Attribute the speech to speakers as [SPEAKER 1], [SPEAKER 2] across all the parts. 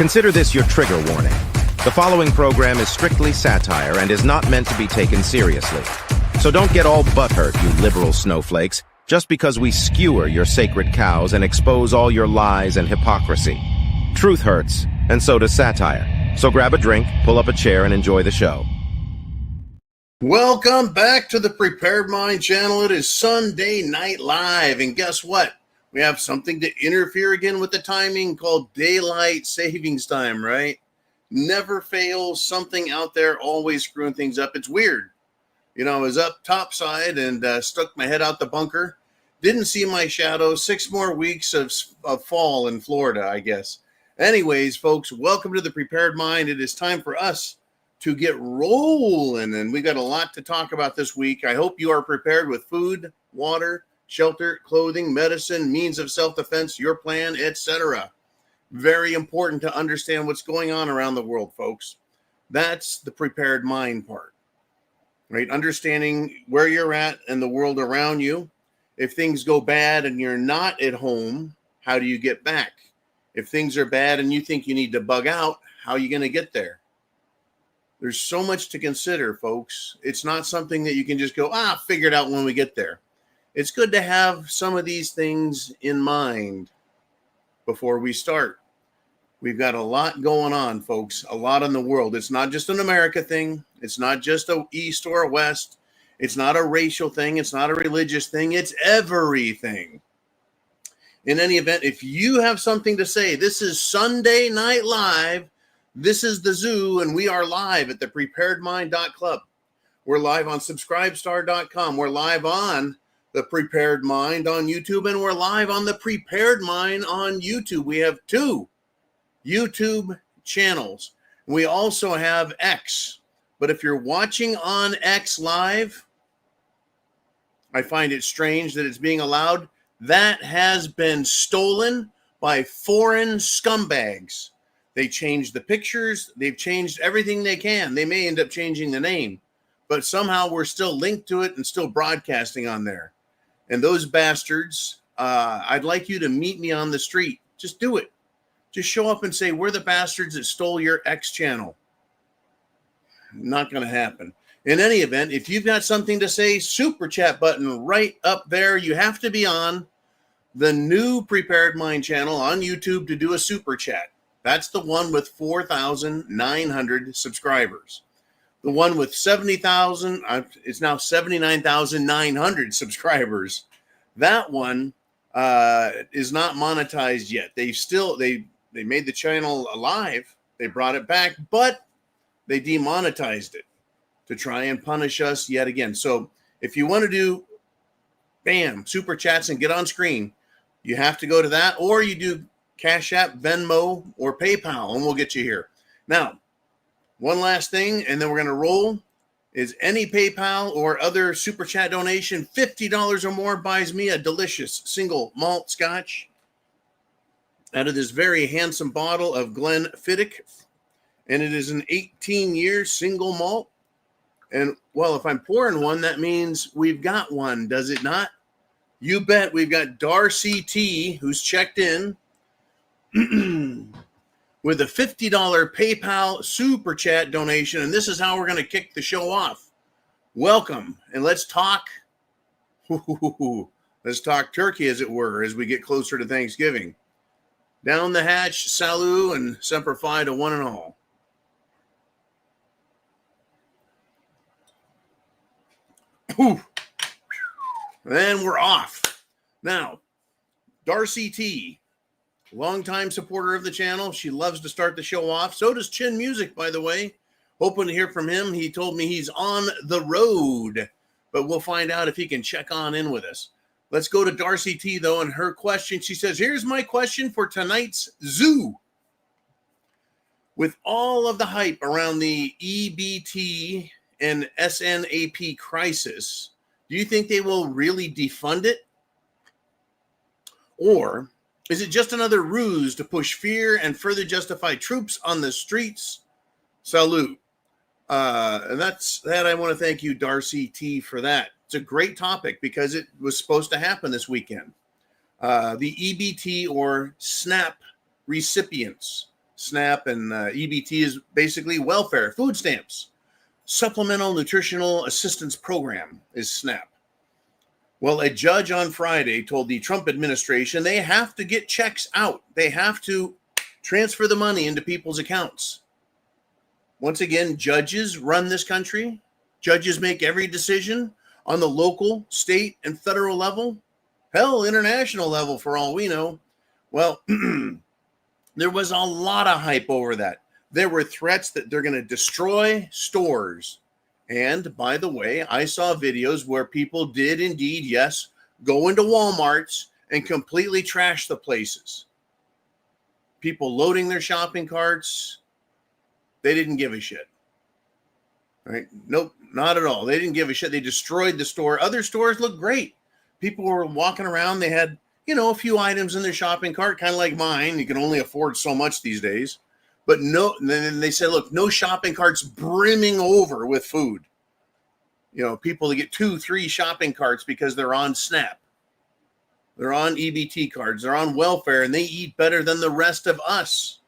[SPEAKER 1] Consider this your trigger warning. The following program is strictly satire and is not meant to be taken seriously. So don't get all butthurt, you liberal snowflakes, just because we skewer your sacred cows and expose all your lies and hypocrisy. Truth hurts, and so does satire. So grab a drink, pull up a chair, and enjoy the show.
[SPEAKER 2] Welcome back to the Prepared Mind channel. It is Sunday Night Live, and guess what? We have something to interfere again with the timing called daylight savings time, right? Never fails. Something out there always screwing things up. It's weird. You know, I was up topside and stuck my head out the bunker. Didn't see my shadow. 6 more weeks of fall in Florida, I guess. Anyways, folks, welcome to the Prepared Mind. It is time for us to get rolling, and we got a lot to talk about this week. I hope you are prepared with food, water, shelter, clothing, medicine, means of self-defense, your plan, etc. Very important to understand what's going on around the world, folks. That's the prepared mind part, right? Understanding where you're at and the world around you. If things go bad and you're not at home, how do you get back? If things are bad and you think you need to bug out, how are you going to get there? There's so much to consider, folks. It's not something that you can just go, figure it out when we get there. It's good to have some of these things in mind before we start. We've got a lot going on, folks, a lot in the world. It's not just an America thing. It's not just a East or a West. It's not a racial thing. It's not a religious thing. It's everything. In any event, if you have something to say, this is Sunday Night Live. This is the zoo, and we are live at thepreparedmind.club. We're live on subscribestar.com. We're live on The Prepared Mind on YouTube, and we're live on The Prepared Mind on YouTube. We have 2 YouTube channels. We also have X. But if you're watching on X Live, I find it strange that it's being allowed. That has been stolen by foreign scumbags. They changed the pictures. They've changed everything they can. They may end up changing the name, but somehow we're still linked to it and still broadcasting on there. And those bastards, I'd like you to meet me on the street. Just do it. Just show up and say, we're the bastards that stole your X channel. Not going to happen. In any event, if you've got something to say, super chat button right up there. You have to be on the new Prepared Mind channel on YouTube to do a super chat. That's the one with 4,900 subscribers. The one with 70,000, it's now 79,900 subscribers. That one is not monetized yet. They made the channel alive. They brought it back, but they demonetized it to try and punish us yet again. So if you want to do, super chats and get on screen, you have to go to that, or you do CashApp, Venmo, or PayPal, and we'll get you here. Now, one last thing, and then we're going to roll, is any PayPal or other super chat donation, $50 or more, buys me a delicious single malt scotch out of this very handsome bottle of Glenfiddich, and it is an 18-year single malt. And, well, if I'm pouring one, that means we've got one, does it not? You bet. We've got Darcy T, who's checked in with a $50 PayPal super chat donation, and this is how we're going to kick the show off. Welcome, and let's talk turkey, as it were, as we get closer to Thanksgiving. Down the hatch, salut, and semper fi to one and all. And we're off. Now, Darcy T, longtime supporter of the channel. She loves to start the show off. So does Chin Music, by the way. Hoping to hear from him. He told me he's on the road, but we'll find out if he can check on in with us. Let's go to Darcy T, though, and her question. She says, here's my question for tonight's zoo. With all of the hype around the EBT and SNAP crisis, do you think they will really defund it? Or is it just another ruse to push fear and further justify troops on the streets? Salute. And that's that. I want to thank you, Darcy T, for that. It's a great topic because it was supposed to happen this weekend. The EBT or SNAP recipients, SNAP and EBT is basically welfare, food stamps. Supplemental Nutritional Assistance Program is SNAP. Well, a judge on Friday told the Trump administration they have to get checks out. They have to transfer the money into people's accounts. Once again, judges run this country. Judges make every decision on the local, state, and federal level. Hell, international level for all we know. Well, there was a lot of hype over that. There were threats that they're going to destroy stores. And by the way, I saw videos where people did indeed, yes, go into Walmarts and completely trash the places. People loading their shopping carts, they didn't give a shit. Right? Nope, not at all. They didn't give a shit. They destroyed the store. Other stores looked great. People were walking around. They had, a few items in their shopping cart, kind of like mine. You can only afford so much these days. But no, then they said, look, no shopping carts brimming over with food. People that get 2-3 shopping carts because they're on SNAP. They're on EBT cards. They're on welfare, and they eat better than the rest of us.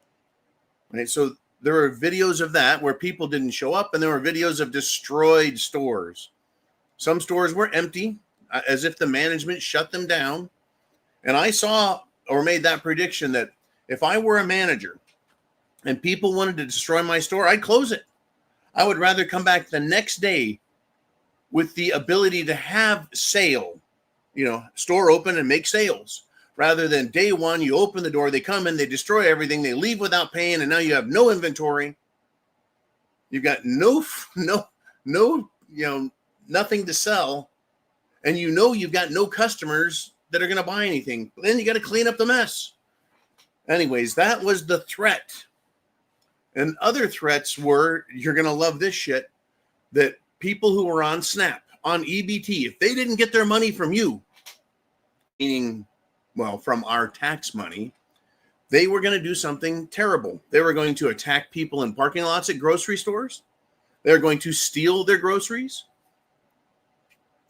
[SPEAKER 2] Right? So there were videos of that where people didn't show up, and there were videos of destroyed stores. Some stores were empty, as if the management shut them down. And I saw or made that prediction that if I were a manager and people wanted to destroy my store, I'd close it. I would rather come back the next day with the ability to have sale, store open and make sales, rather than day one, you open the door, they come in, they destroy everything, they leave without paying, and now you have no inventory. You've got nothing to sell, and you've got no customers that are going to buy anything. Then you got to clean up the mess. Anyways, that was the threat. And other threats were, you're going to love this shit, that people who were on SNAP, on EBT, if they didn't get their money from you, meaning, from our tax money, they were going to do something terrible. They were going to attack people in parking lots at grocery stores. They're going to steal their groceries.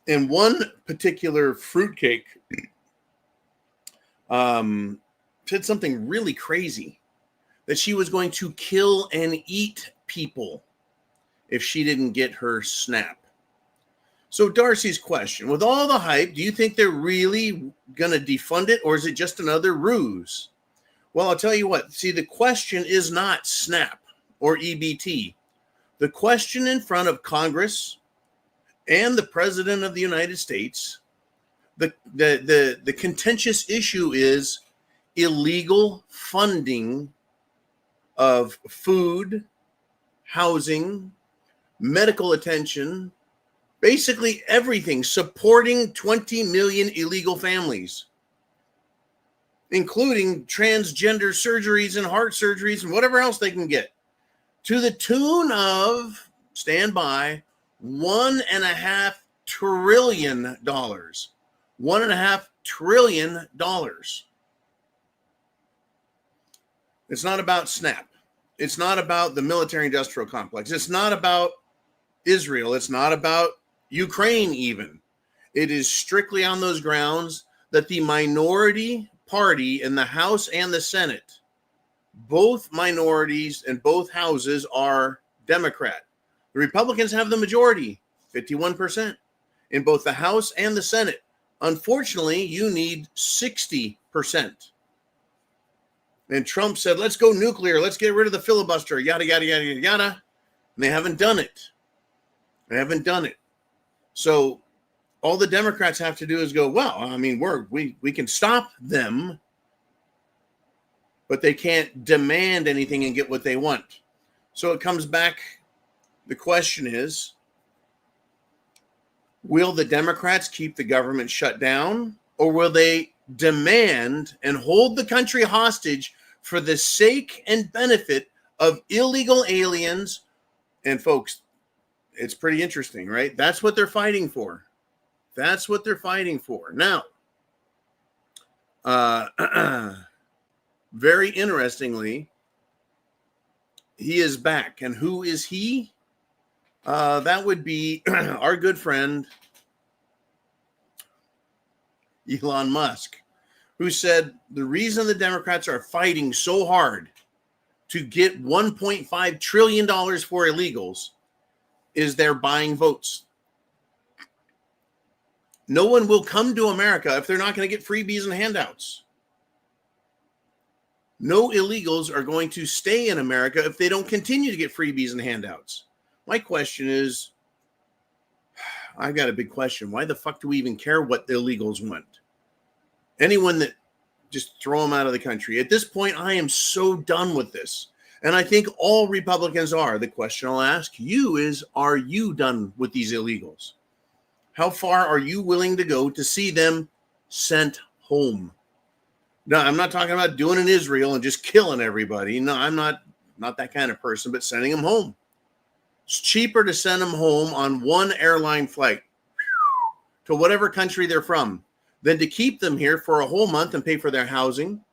[SPEAKER 2] And one particular fruitcake said something really crazy, that she was going to kill and eat people if she didn't get her SNAP. So Darcy's question, with all the hype, do you think they're really going to defund it, or is it just another ruse? Well, I'll tell you what. See, the question is not SNAP or EBT. The question in front of Congress and the President of the United States, the contentious issue is illegal funding of food, housing, medical attention, basically everything, supporting 20 million illegal families, including transgender surgeries and heart surgeries and whatever else they can get, to the tune of, stand by, $1.5 trillion. $1.5 trillion. It's not about SNAP. It's not about the military-industrial complex. It's not about Israel. It's not about Ukraine even. It is strictly on those grounds that the minority party in the House and the Senate, both minorities in both houses, are Democrat. The Republicans have the majority, 51%, in both the House and the Senate. Unfortunately, you need 60%. And Trump said, let's go nuclear. Let's get rid of the filibuster, yada, yada, yada, yada. And they haven't done it. So all the Democrats have to do is go, well, I mean, we can stop them, but they can't demand anything and get what they want. So it comes back. The question is, will the Democrats keep the government shut down, or will they demand and hold the country hostage for the sake and benefit of illegal aliens? And folks, it's pretty interesting, right? That's what they're fighting for. Now, very interestingly, he is back. And who is he? That would be our good friend Elon Musk, who said the reason the Democrats are fighting so hard to get $1.5 trillion for illegals is they're buying votes. No one will come to America if they're not going to get freebies and handouts. No illegals are going to stay in America if they don't continue to get freebies and handouts. My question is, I've got a big question. Why the fuck do we even care what the illegals want? Anyone that just throw them out of the country. At this point, I am so done with this. And I think all Republicans are. The question I'll ask you is, are you done with these illegals? How far are you willing to go to see them sent home? No, I'm not talking about doing in Israel and just killing everybody. No, I'm not that kind of person, but sending them home. It's cheaper to send them home on one airline flight to whatever country they're from than to keep them here for a whole month and pay for their housing,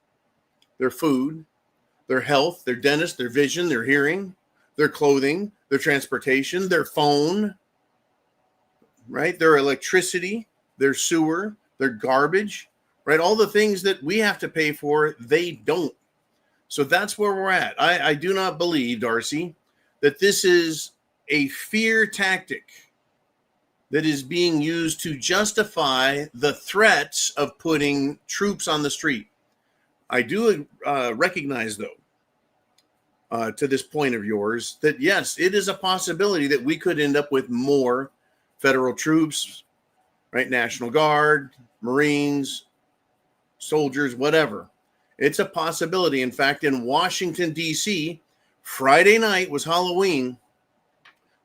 [SPEAKER 2] their food, their health, their dentist, their vision, their hearing, their clothing, their transportation, their phone, right? Their electricity, their sewer, their garbage, right? All the things that we have to pay for, they don't. So that's where we're at. I do not believe, Darcy, that this is a fear tactic that is being used to justify the threats of putting troops on the street. I do recognize, though, to this point of yours, that yes, it is a possibility that we could end up with more federal troops, right? National Guard, Marines, soldiers, whatever. It's a possibility. In fact, in Washington, D.C., Friday night was Halloween.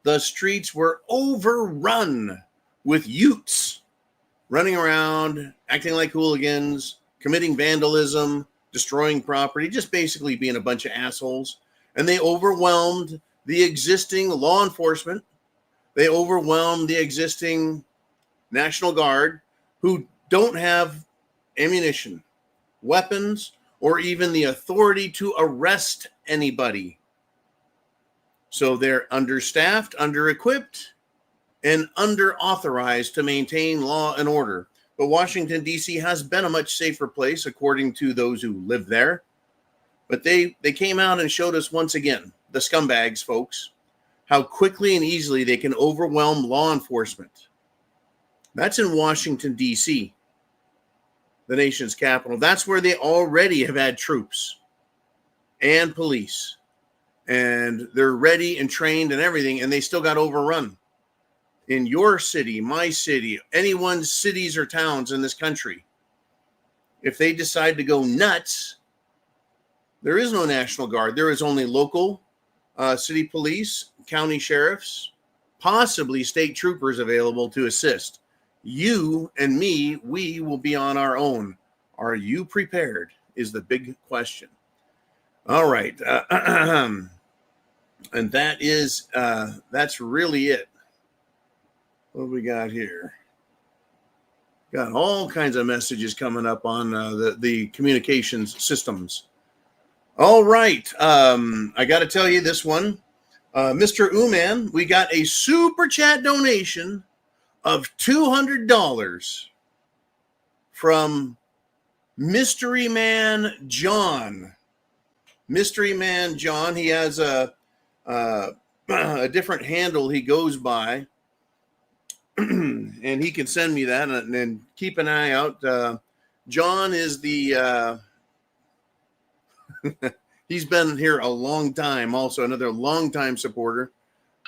[SPEAKER 2] The streets were overrun with youths running around, acting like hooligans, committing vandalism, destroying property, just basically being a bunch of assholes. And they overwhelmed the existing law enforcement. They overwhelmed the existing National Guard, who don't have ammunition, weapons, or even the authority to arrest anybody. So they're understaffed, under-equipped, and under-authorized to maintain law and order. But Washington, D.C. has been a much safer place, according to those who live there. But they came out and showed us once again, the scumbags, folks, how quickly and easily they can overwhelm law enforcement. That's in Washington, D.C., the nation's capital. That's where they already have had troops and police. And they're ready and trained and everything, and they still got overrun. In your city, my city, anyone's cities or towns in this country, if they decide to go nuts, there is no National Guard. There is only local city police, county sheriffs, possibly state troopers available to assist. You and me, we will be on our own. Are you prepared is the big question. All right. And that is, that's really it. What do we got here? Got all kinds of messages coming up on the communications systems. All right. I got to tell you this one. Mr. Uman, we got a super chat donation of $200 from Mystery Man John. Mystery Man John, he has a different handle he goes by, and he can send me that, and keep an eye out. John is the he's been here a long time, also another long-time supporter,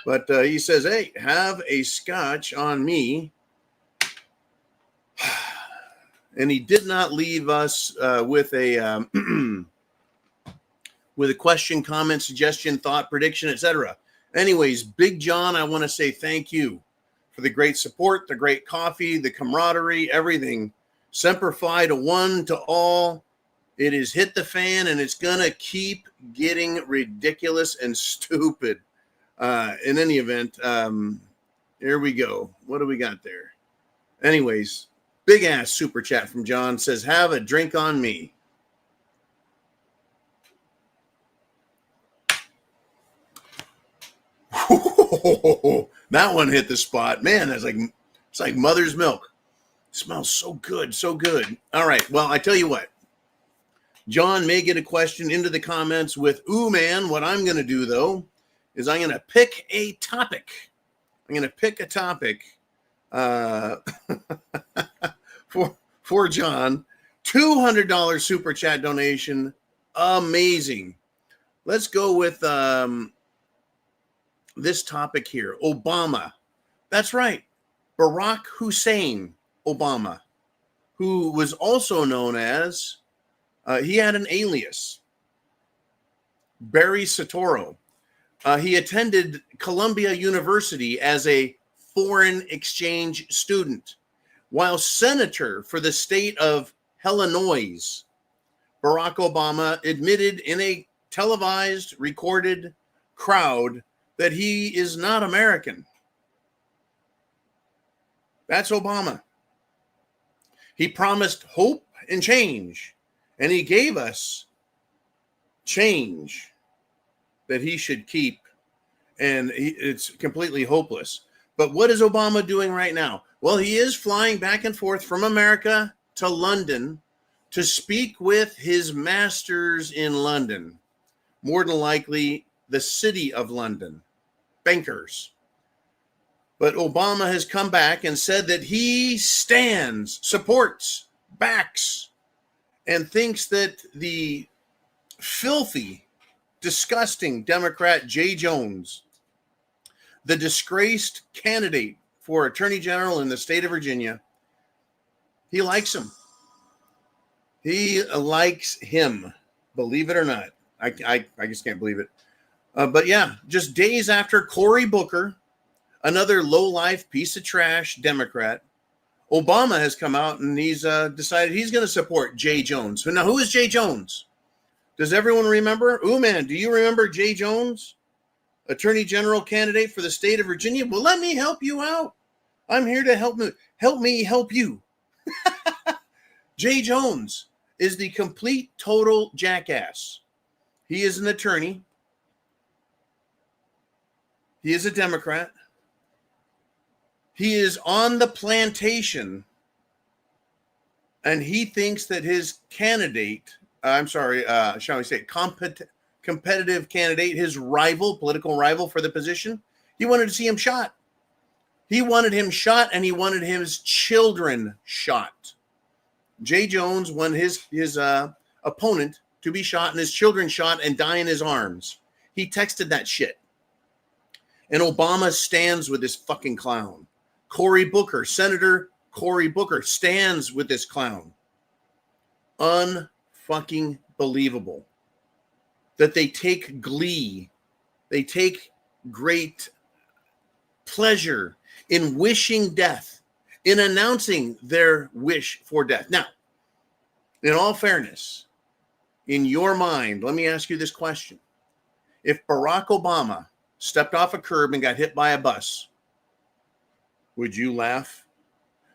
[SPEAKER 2] but he says, hey, have a scotch on me. And he did not leave us with a with a question, comment, suggestion, thought, prediction, etc. Anyways, Big John, I want to say thank you for the great support, the great coffee, the camaraderie, everything. Semper Fi to one, to all. It has hit the fan, and it's going to keep getting ridiculous and stupid. In any event, here we go. What do we got there? Anyways, big ass super chat from John says, have a drink on me. That one hit the spot, man. It's like mother's milk. It smells so good, so good. All right, well, I tell you what, John may get a question into the comments with, ooh, man, what I'm going to do, though, is I'm going to pick a topic. I'm going to pick a topic for John. $200 super chat donation. Amazing. Let's go with this topic here. Obama. That's right. Barack Hussein Obama, who was also known as, he had an alias, Barry Soetoro. He attended Columbia University as a foreign exchange student. While senator for the state of Illinois, Barack Obama admitted in a televised, recorded crowd that he is not American. That's Obama. He promised hope and change, and he gave us change that he should keep, and it's completely hopeless. But what is Obama doing right now? Well, he is flying back and forth from America to London to speak with his masters in London, more than likely the city of London, bankers. But Obama has come back and said that he stands, supports, backs, and thinks that the filthy, disgusting Democrat Jay Jones, the disgraced candidate for Attorney General in the state of Virginia, he likes him. He likes him, believe it or not. I just can't believe it. But yeah, just days after Cory Booker, another low-life piece of trash Democrat, Obama has come out and he's decided he's going to support Jay Jones. Now, who is Jay Jones? Does everyone remember? Ooh, man, do you remember Jay Jones? Attorney General candidate for the state of Virginia? Well, let me help you out. I'm here to help me help you. Jay Jones is the complete, total jackass. He is an attorney. He is a Democrat. He is on the plantation, and he thinks that his candidate, shall we say, competitive candidate, his rival, political rival for the position, he wanted to see him shot. He wanted him shot, and he wanted his children shot. Jay Jones wanted his opponent to be shot and his children shot and die in his arms. He texted that shit. And Obama stands with this fucking clown. Cory Booker, Senator Cory Booker, stands with this clown. Unfucking believable that they take glee, they take great pleasure in wishing death, in announcing their wish for death. Now, in all fairness, in your mind, let me ask you this question. If Barack Obama stepped off a curb and got hit by a bus, would you laugh?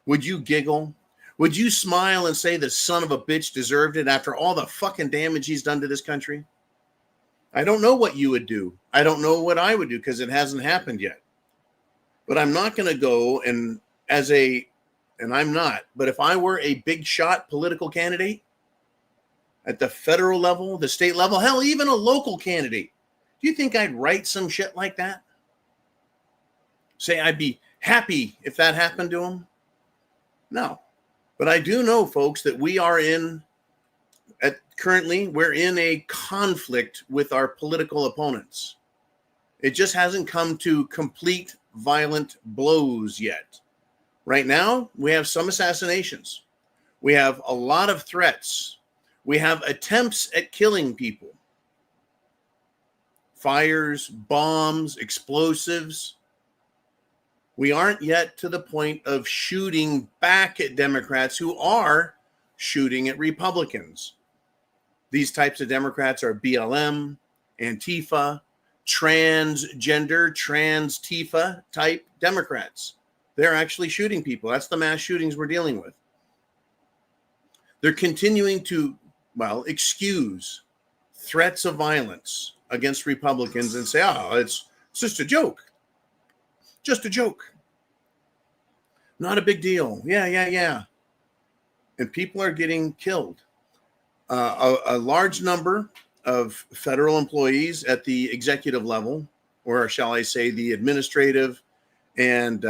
[SPEAKER 2] Would you giggle? Would you smile and say the son of a bitch deserved it after all the fucking damage he's done to this country? I don't know what you would do. I don't know what I would do because it hasn't happened yet. But I'm not going to go and I'm not, but if I were a big shot political candidate at the federal level, the state level, hell, even a local candidate, do you think I'd write some shit like that? Say I'd be happy if that happened to him? No. But I do know, folks, that we're in a conflict with our political opponents. It just hasn't come to complete violent blows yet. Right now, we have some assassinations. We have a lot of threats. We have attempts at killing people. Fires, bombs, explosives. We aren't yet to the point of shooting back at Democrats who are shooting at Republicans. These types of Democrats are BLM, Antifa, transgender, trans-Tifa type Democrats. They're actually shooting people. That's the mass shootings we're dealing with. They're continuing to, excuse threats of violence against Republicans and say, it's just a joke. Just a joke. Not a big deal. Yeah. And people are getting killed. A large number of federal employees at the executive level, or shall I say the administrative and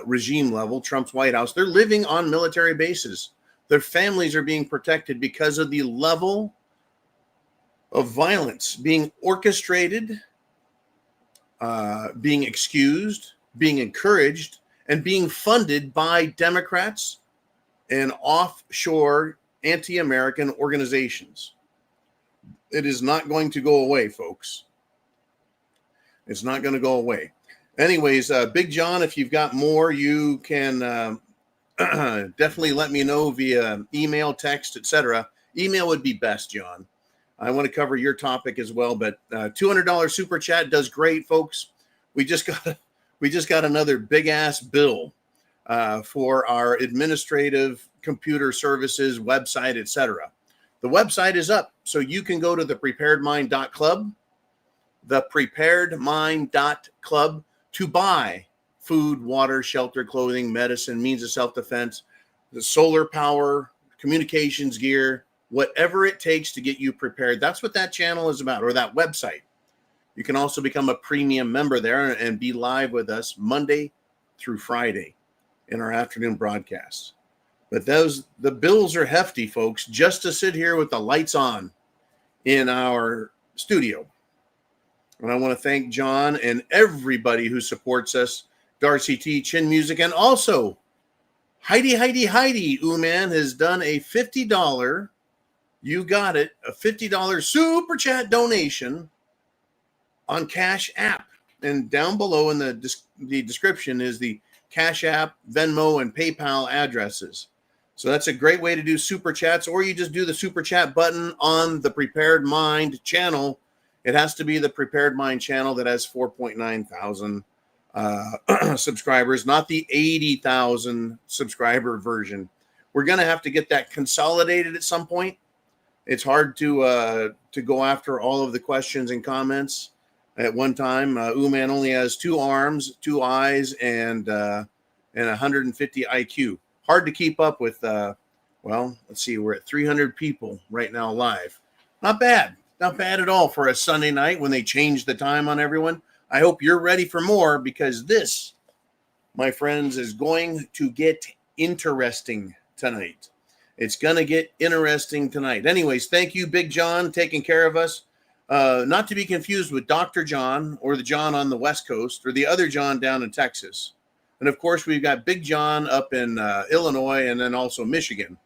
[SPEAKER 2] regime level, Trump's White House, they're living on military bases. Their families are being protected because of the level of violence being orchestrated, being excused, being encouraged, and being funded by Democrats and offshore anti-American organizations. It is not going to go away, folks. It's not going to go away. Anyways, Big John, if you've got more, you can definitely let me know via email, text, etc. Email would be best, John. I want to cover your topic as well, but $200 super chat does great, folks. We just got another big ass bill for our administrative computer services website, etc. The website is up, so you can go to thepreparedmind.club, thepreparedmind.club, to buy food, water, shelter, clothing, medicine, means of self-defense, the solar power, communications gear, whatever it takes to get you prepared. That's what that channel is about, or that website. You can also become a premium member there and be live with us Monday through Friday in our afternoon broadcasts. But the bills are hefty, folks, just to sit here with the lights on in our studio. And I want to thank John and everybody who supports us, Darcy T, Chin Music, and also Heidi Uman has done a $50, you got it, a $50 super chat donation on CashApp. And down below in the description is the CashApp, Venmo, and PayPal addresses. So that's a great way to do super chats, or you just do the super chat button on the Prepared Mind channel. It has to be the Prepared Mind channel that has 4.9 thousand subscribers, not the 80,000 subscriber version. We're going to have to get that consolidated at some point. It's hard to go after all of the questions and comments at one time. Uman only has 2 arms, 2 eyes, and 150 IQ. Hard to keep up with. Well, let's see. We're at 300 people right now live. Not bad. Not bad at all for a Sunday night when they change the time on everyone. I hope you're ready for more, because this, my friends, is going to get interesting tonight. It's going to get interesting tonight. Anyways, thank you, Big John, taking care of us. Not to be confused with Dr. John, or the John on the West Coast, or the other John down in Texas. And, of course, we've got Big John up in Illinois and then also Michigan.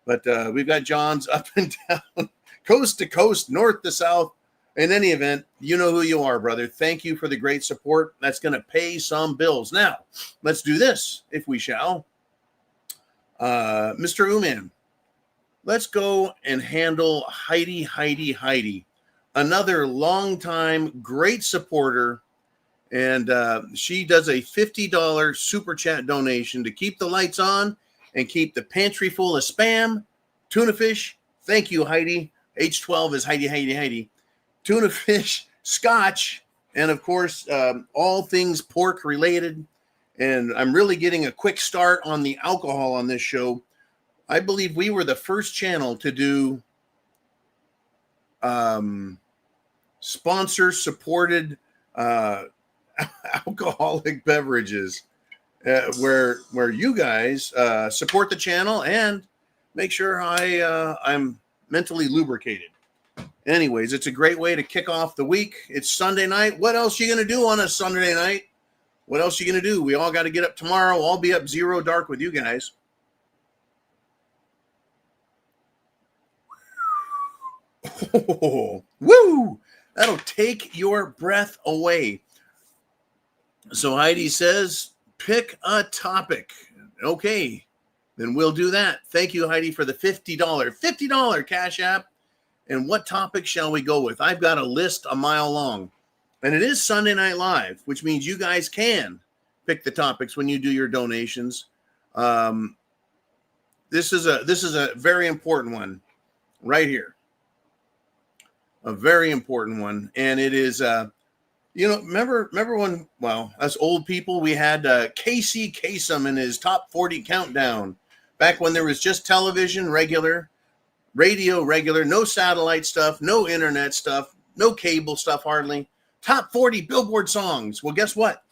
[SPEAKER 2] But we've got Johns up and down, coast to coast, north to south. In any event, you know who you are, brother. Thank you for the great support. That's going to pay some bills. Now, let's do this, if we shall. Mr. Uman, let's go and handle Heidi. Another longtime great supporter. And she does a $50 super chat donation to keep the lights on and keep the pantry full of Spam, tuna fish. Thank you, Heidi. H12 is Heidi. Tuna fish, scotch, and of course, all things pork related. And I'm really getting a quick start on the alcohol on this show. I believe we were the first channel to do sponsor-supported alcoholic beverages, where you guys support the channel and make sure I'm mentally lubricated. Anyways, it's a great way to kick off the week. It's Sunday night. What else are you going to do on a Sunday night? What else are you going to do? We all got to get up tomorrow. I'll be up zero dark with you guys. Oh, woo! That'll take your breath away. So Heidi says, pick a topic. Okay, then we'll do that. Thank you, Heidi, for the $50 Cash App. And what topic shall we go with? I've got a list a mile long. And it is Sunday Night Live, which means you guys can pick the topics when you do your donations. This is a very important one right here. A very important one. And it is remember when, well, us old people, we had Casey Kasem in his top 40 countdown back when there was just television, regular Radio regular, no satellite stuff, no internet stuff, no cable stuff hardly. Top 40 Billboard songs. Well, guess what?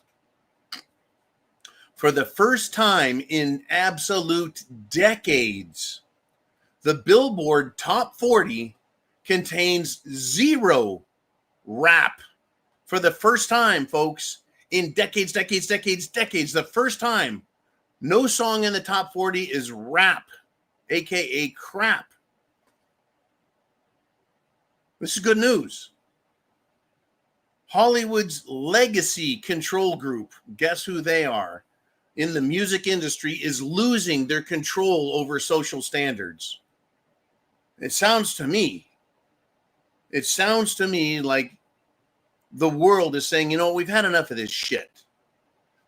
[SPEAKER 2] For the first time in absolute decades, the Billboard Top 40 contains zero rap. For the first time, folks, in decades. The first time, no song in the top 40 is rap, aka crap. This is good news. Hollywood's legacy control group, guess who they are, in the music industry is losing their control over social standards. It sounds to me like the world is saying, you know, we've had enough of this shit.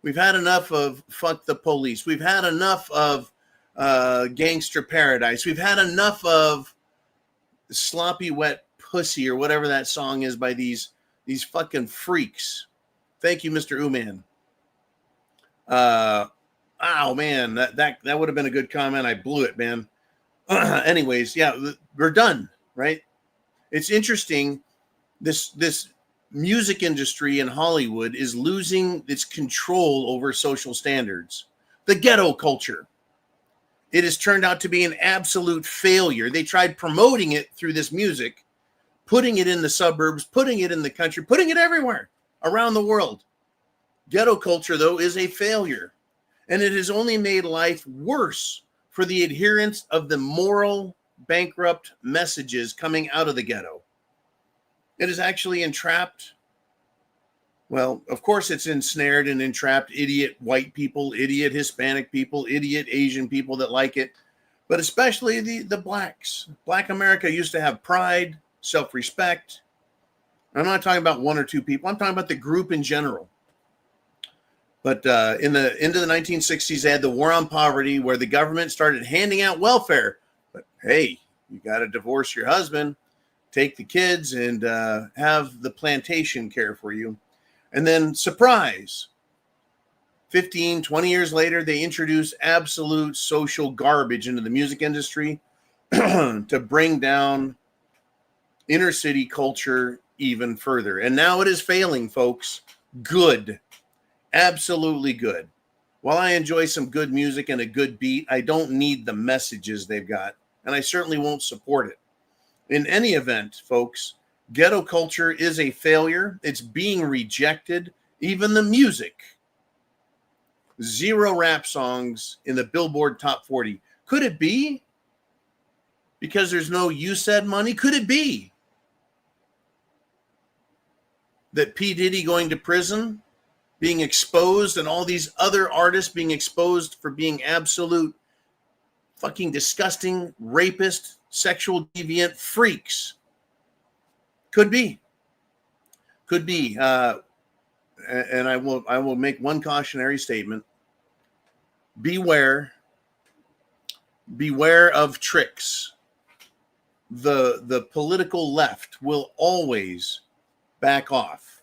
[SPEAKER 2] We've had enough of fuck the police. We've had enough of gangster paradise. We've had enough of sloppy wet pussy or whatever that song is by these fucking freaks. Thank you, Mr. Uman. Oh man, that would have been a good comment. I blew it, man. Anyways, yeah, we're done, right? It's interesting. This music industry in Hollywood is losing its control over social standards. The ghetto culture. It has turned out to be an absolute failure. They tried promoting it through this music, putting it in the suburbs, putting it in the country, putting it everywhere around the world. Ghetto culture, though, is a failure, and it has only made life worse for the adherents of the moral bankrupt messages coming out of the ghetto. It has actually entrapped, well, of course it's ensnared and entrapped idiot white people, idiot Hispanic people, idiot Asian people that like it, but especially the blacks. Black America used to have pride, self-respect. I'm not talking about one or two people. I'm talking about the group in general. But into the 1960s, they had the war on poverty where the government started handing out welfare. But hey, you got to divorce your husband, take the kids, and have the plantation care for you. And then, surprise, 15, 20 years later, they introduced absolute social garbage into the music industry to bring down inner city culture even further. And now it is failing, folks. Good. Absolutely good. While I enjoy some good music and a good beat, I don't need the messages they've got, and I certainly won't support it. In any event, folks, ghetto culture is a failure. It's being rejected. Even the music. Zero rap songs in the Billboard Top 40. Could it be because there's no you said money? Could it be that P. Diddy going to prison, being exposed, and all these other artists being exposed for being absolute fucking disgusting, rapist, sexual deviant freaks? Could be. Could be. And I will make one cautionary statement. Beware of tricks. The political left will always back off.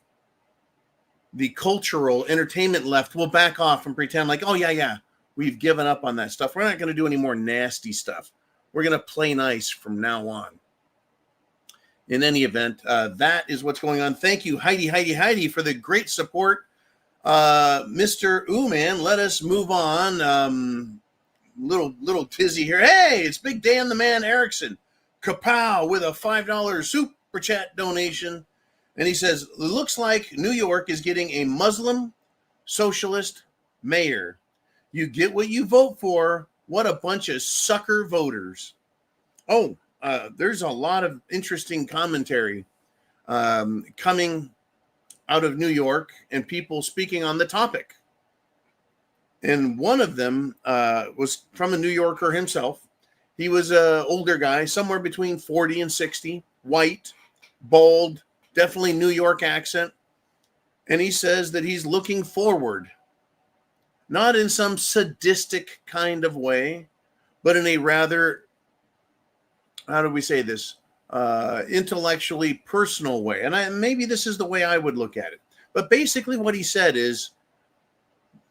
[SPEAKER 2] The cultural entertainment left will back off and pretend like, oh, yeah, we've given up on that stuff. We're not going to do any more nasty stuff. We're going to play nice from now on. In any event, that is what's going on. Thank you, Heidi, for the great support. Mr. Uman, let us move on. Little tizzy here. Hey, it's Big Dan the Man Erickson. Kapow with a $5 super chat donation. And he says, it looks like New York is getting a Muslim socialist mayor. You get what you vote for. What a bunch of sucker voters. Oh, there's a lot of interesting commentary coming out of New York and people speaking on the topic. And one of them was from a New Yorker himself. He was an older guy, somewhere between 40 and 60, white, bald, definitely New York accent. And he says that he's looking forward, not in some sadistic kind of way, but in a rather, how do we say this, intellectually personal way. And maybe this is the way I would look at it. But basically what he said is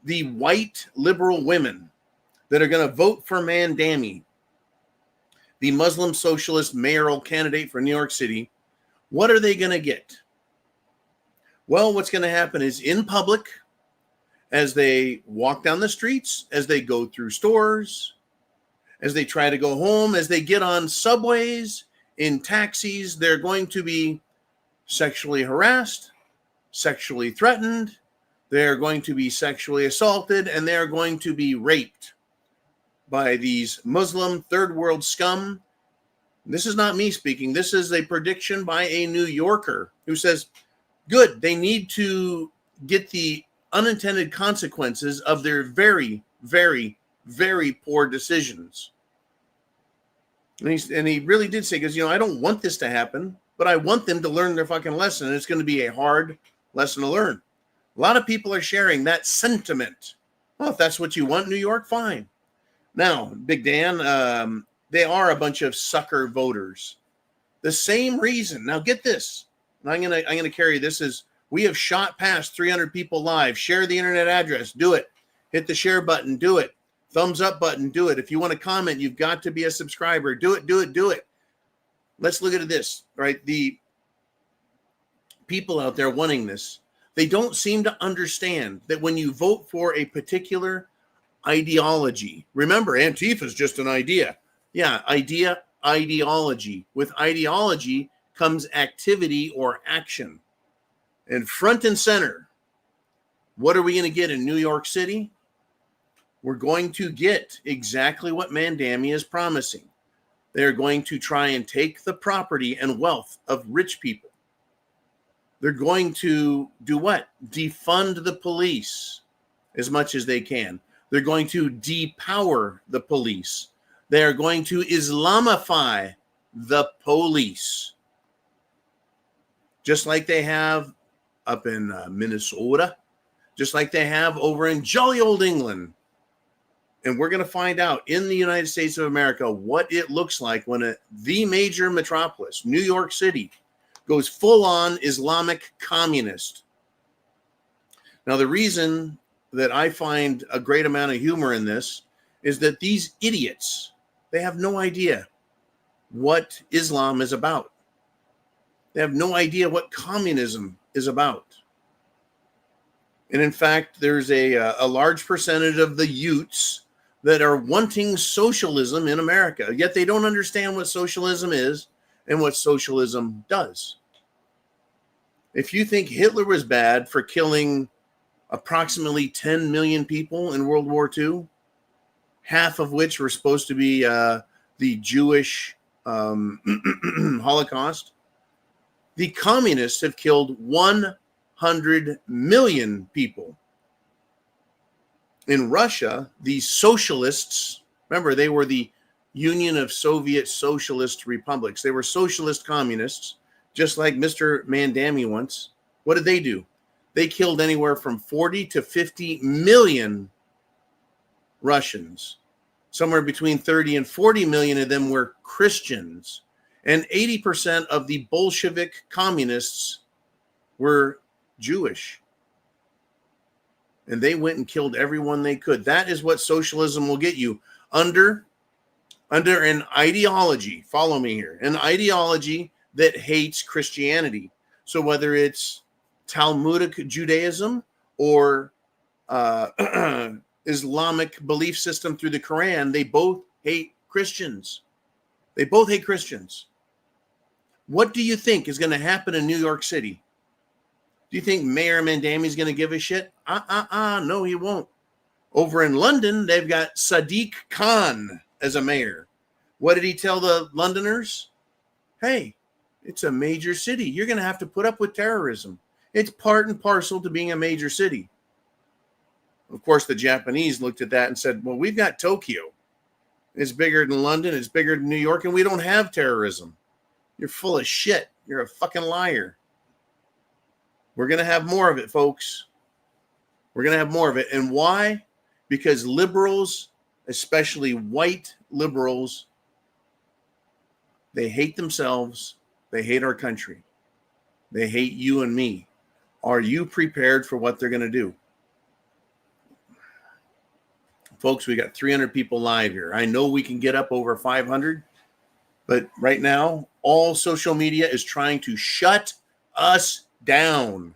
[SPEAKER 2] the white liberal women that are going to vote for Mandami, the Muslim socialist mayoral candidate for New York City, what are they going to get? Well, what's going to happen is in public, as they walk down the streets, as they go through stores, as they try to go home, as they get on subways, in taxis, they're going to be sexually harassed, sexually threatened, they're going to be sexually assaulted, and they're going to be raped by these Muslim third world scum. This is not me speaking. This is a prediction by a New Yorker who says, good, they need to get the unintended consequences of their very, very, very poor decisions. And he really did say, because, I don't want this to happen, but I want them to learn their fucking lesson. And it's going to be a hard lesson to learn. A lot of people are sharing that sentiment. Well, if that's what you want, New York, fine. Now, Big Dan, they are a bunch of sucker voters. The same reason. Now, get this. And I'm gonna carry this as we have shot past 300 people live. Share the internet address. Do it. Hit the share button. Do it. Thumbs up button. Do it. If you want to comment, you've got to be a subscriber. Do it. Do it. Do it. Let's look at this. Right. The people out there wanting this, they don't seem to understand that when you vote for a particular ideology, remember, Antifa is just an idea. Yeah, ideology. With ideology comes activity or action. And front and center, what are we going to get in New York City? We're going to get exactly what Mandami is promising. They're going to try and take the property and wealth of rich people. They're going to do what? Defund the police as much as they can. They're going to depower the police. They're going to Islamify the police. Just like they have up in Minnesota, just like they have over in jolly old England. And we're going to find out in the United States of America what it looks like when the major metropolis, New York City, goes full-on Islamic communist. Now, the reason that I find a great amount of humor in this is that these idiots, they have no idea what Islam is about. They have no idea what communism is about. And in fact, there's a large percentage of the Utes that are wanting socialism in America, yet they don't understand what socialism is and what socialism does. If you think Hitler was bad for killing approximately 10 million people in World War II, half of which were supposed to be the Jewish Holocaust, the communists have killed 100 million people. In Russia, the socialists, remember, they were the Union of Soviet Socialist Republics. They were socialist communists, just like Mr. Mandami once. What did they do? They killed anywhere from 40 to 50 million Russians. Somewhere between 30 and 40 million of them were Christians. And 80% of the Bolshevik communists were Jewish. And they went and killed everyone they could. That is what socialism will get you under an ideology. Follow me here. An ideology that hates Christianity. So whether it's Talmudic Judaism or Islamic belief system through the Quran, they both hate Christians. They both hate Christians. What do you think is going to happen in New York City? Do you think Mayor Mandami is going to give a shit? No, he won't. Over in London, they've got Sadiq Khan as a mayor. What did he tell the Londoners? Hey, it's a major city. You're going to have to put up with terrorism. It's part and parcel to being a major city. Of course, the Japanese looked at that and said, well, we've got Tokyo. It's bigger than London. It's bigger than New York, and we don't have terrorism. You're full of shit. You're a fucking liar. We're going to have more of it, folks. We're going to have more of it. And why? Because liberals, especially white liberals, they hate themselves. They hate our country. They hate you and me. Are you prepared for what they're going to do? Folks, we got 300 people live here. I know we can get up over 500. But right now, all social media is trying to shut us down.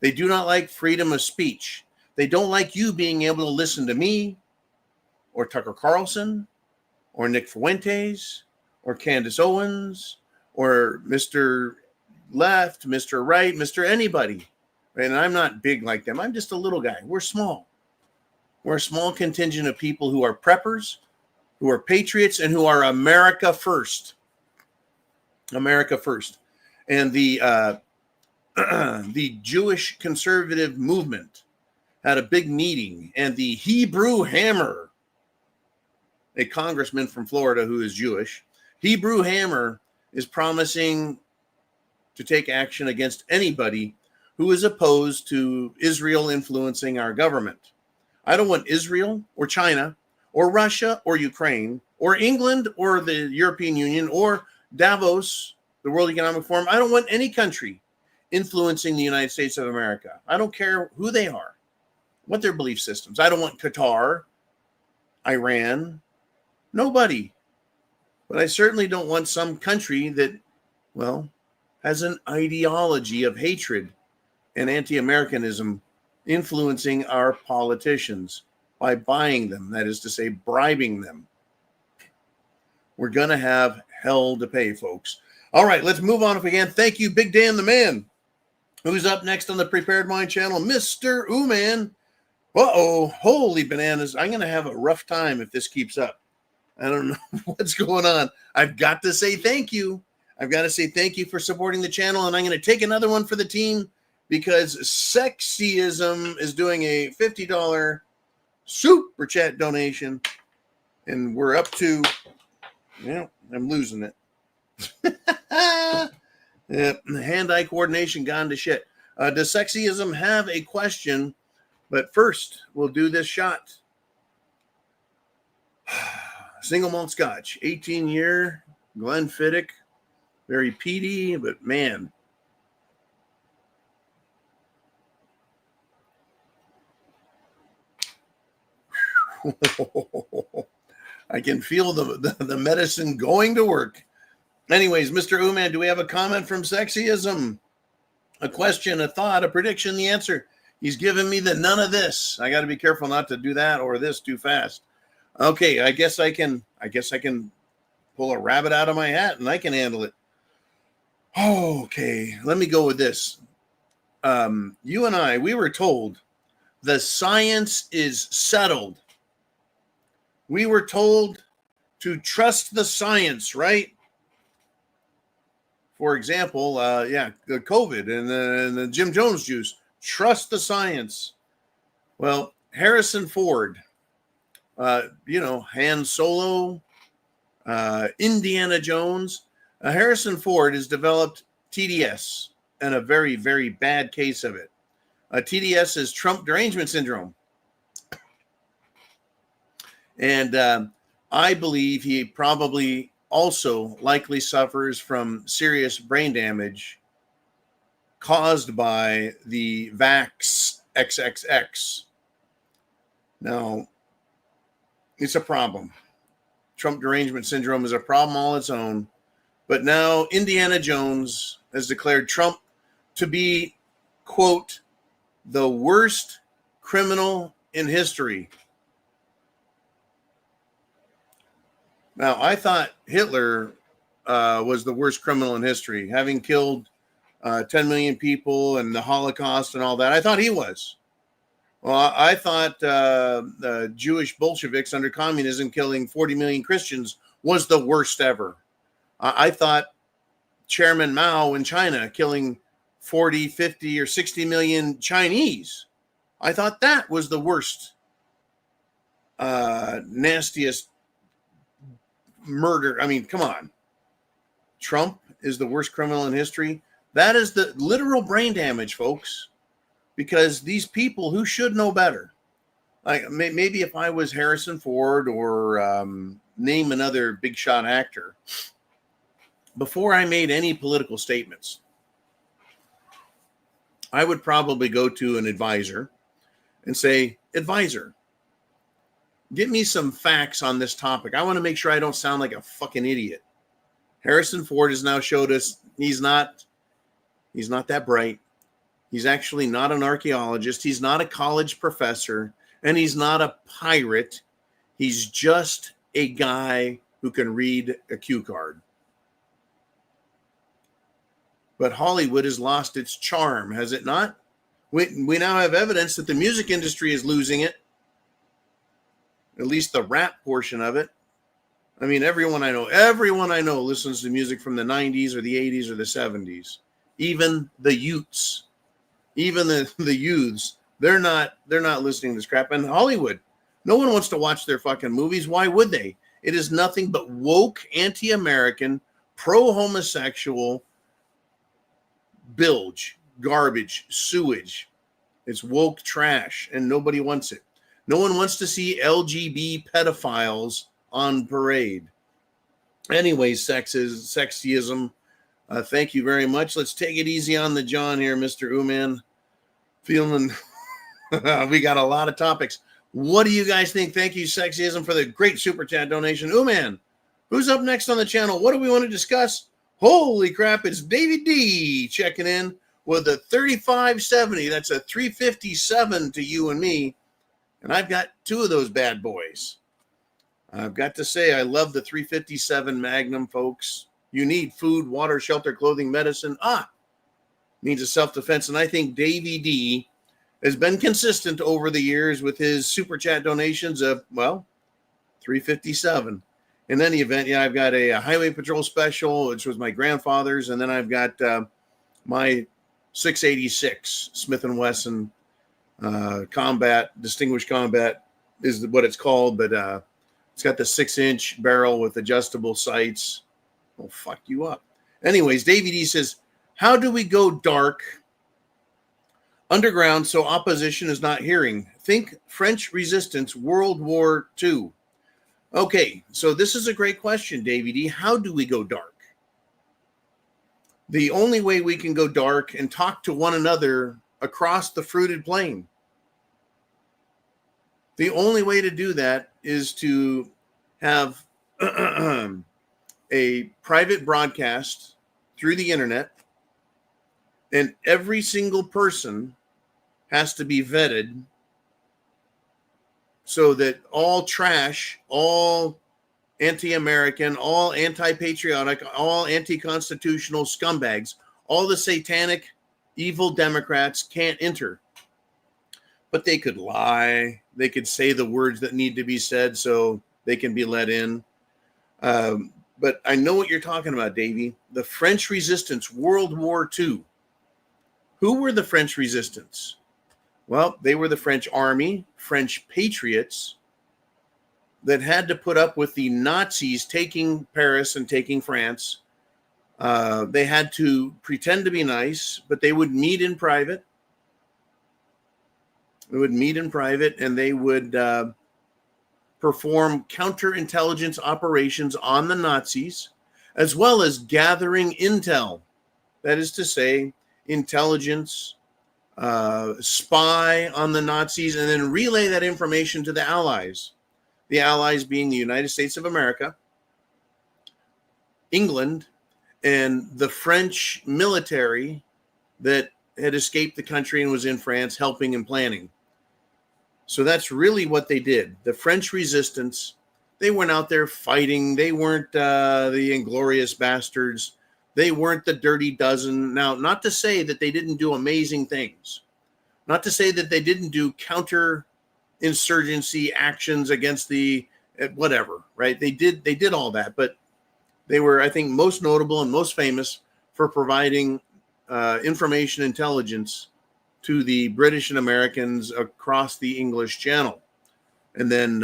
[SPEAKER 2] They do not like freedom of speech. They don't like you being able to listen to me or Tucker Carlson or Nick Fuentes or Candace Owens or Mr. Left, Mr. Right, Mr. Anybody. And I'm not big like them. I'm just a little guy. We're small. We're a small contingent of people who are preppers, who are patriots, and who are America first. America first. And the the Jewish conservative movement had a big meeting, and the Hebrew Hammer, a congressman from Florida who is Jewish, Hebrew Hammer is promising to take action against anybody who is opposed to Israel influencing our government. I don't want Israel or China or Russia or Ukraine or England or the European Union or Davos, the World Economic Forum. I don't want any country influencing the United States of America. I don't care who they are, what their belief systems. I don't want Qatar, Iran, nobody. But I certainly don't want some country that, well, has an ideology of hatred and anti-Americanism influencing our politicians by buying them, that is to say, bribing them. We're going to have hell to pay, folks. All right, let's move on again. Thank you, Big Dan the Man. Who's up next on the Prepared Mind channel? Mr. Ooman. Uh-oh, holy bananas. I'm going to have a rough time if this keeps up. I don't know what's going on. I've got to say thank you. I've got to say thank you for supporting the channel, and I'm going to take another one for the team because Sexyism is doing a $50 super chat donation, and we're up to, I'm losing it. Yep, hand-eye coordination gone to shit. Does Sexyism have a question? But first, we'll do this shot. Single malt scotch, 18-year, Glenfiddich, very peaty, but man. I can feel the medicine going to work. Anyways, Mr. Ooman, do we have a comment from Sexyism? A question, a thought, a prediction, the answer. He's giving me the none of this. I got to be careful not to do that or this too fast. Okay, I guess I can pull a rabbit out of my hat and I can handle it. Okay, let me go with this. You and I, we were told the science is settled. We were told to trust the science, right? For example, the COVID and the Jim Jones juice. Trust the science. Well, Harrison Ford, Han Solo, Indiana Jones. Harrison Ford has developed TDS and a very, very bad case of it. TDS is Trump derangement syndrome. And I believe he probably also likely suffers from serious brain damage caused by the Vax XXX. Now, it's a problem. Trump derangement syndrome is a problem all its own. But now Indiana Jones has declared Trump to be, quote, the worst criminal in history. Now, I thought Hitler was the worst criminal in history, having killed 10 million people and the Holocaust and all that. I thought he was. Well, I thought the Jewish Bolsheviks under communism killing 40 million Christians was the worst ever. I thought Chairman Mao in China killing 40, 50, or 60 million Chinese. I thought that was the worst, nastiest murder. I mean, come on. Trump is the worst criminal in history. That is the literal brain damage, folks, because these people who should know better, like maybe if I was Harrison Ford or name another big shot actor, before I made any political statements, I would probably go to an advisor and say, advisor, get me some facts on this topic. I want to make sure I don't sound like a fucking idiot. Harrison Ford has now showed us he's not that bright. He's actually not an archaeologist. He's not a college professor, and he's not a pirate. He's just a guy who can read a cue card. But Hollywood has lost its charm, has it not? We now have evidence that the music industry is losing it, at least the rap portion of it. I mean, everyone I know listens to music from the 90s or the 80s or the 70s. Even the youths, even the youths, they're not listening to this crap. And Hollywood, no one wants to watch their fucking movies. Why would they? It is nothing but woke, anti-American, pro-homosexual bilge, garbage, sewage. It's woke trash, and nobody wants it. No one wants to see LGB pedophiles on parade. Anyways, sexism. Thank you very much. Let's take it easy on the John here, Mr. Uman. Feeling we got a lot of topics. What do you guys think? Thank you, Sexism, for the great super chat donation. Uman, who's up next on the channel? What do we want to discuss? Holy crap, it's Davey D checking in with a 3570. That's a 357 to you and me. And I've got two of those bad boys. I've got to say, I love the 357 Magnum, folks. You need food, water, shelter, clothing, medicine. Means of self-defense. And I think Davey D has been consistent over the years with his super chat donations of, well, 357. In any event, yeah, I've got a highway patrol special, which was my grandfather's, and then I've got my 686 Smith & Wesson combat, distinguished combat is what it's called, but it's got the 6-inch barrel with adjustable sights. Will fuck you up. Anyways, Davey D says, how do we go dark underground so opposition is not hearing? Think French resistance, World War II. Okay, so this is a great question, Davey D. How do we go dark? The only way we can go dark and talk to one another across the fruited plain. The only way to do that is to have a private broadcast through the internet, and every single person has to be vetted so that all trash, all anti-American, all anti-patriotic, all anti-constitutional scumbags, all the satanic, evil Democrats can't enter. But they could lie. They could say the words that need to be said so they can be let in. But I know what you're talking about, Davey. The French resistance, World War II. Who were the French resistance? Well, they were the French army, French patriots that had to put up with the Nazis taking Paris and taking France. They had to pretend to be nice, but they would meet in private. And they would perform counterintelligence operations on the Nazis, as well as gathering intel. That is to say, intelligence, spy on the Nazis, and then relay that information to the Allies. The Allies being the United States of America, England, and the French military that had escaped the country and was in France helping and planning. So that's really what they did. The French resistance, they went out there fighting. They weren't the inglorious bastards. They weren't the dirty dozen. Now, not to say that they didn't do amazing things. Not to say that they didn't do counter-insurgency actions against the whatever, right? They did all that. But they were, I think, most notable and most famous for providing information intelligence to the British and Americans across the English Channel. And then,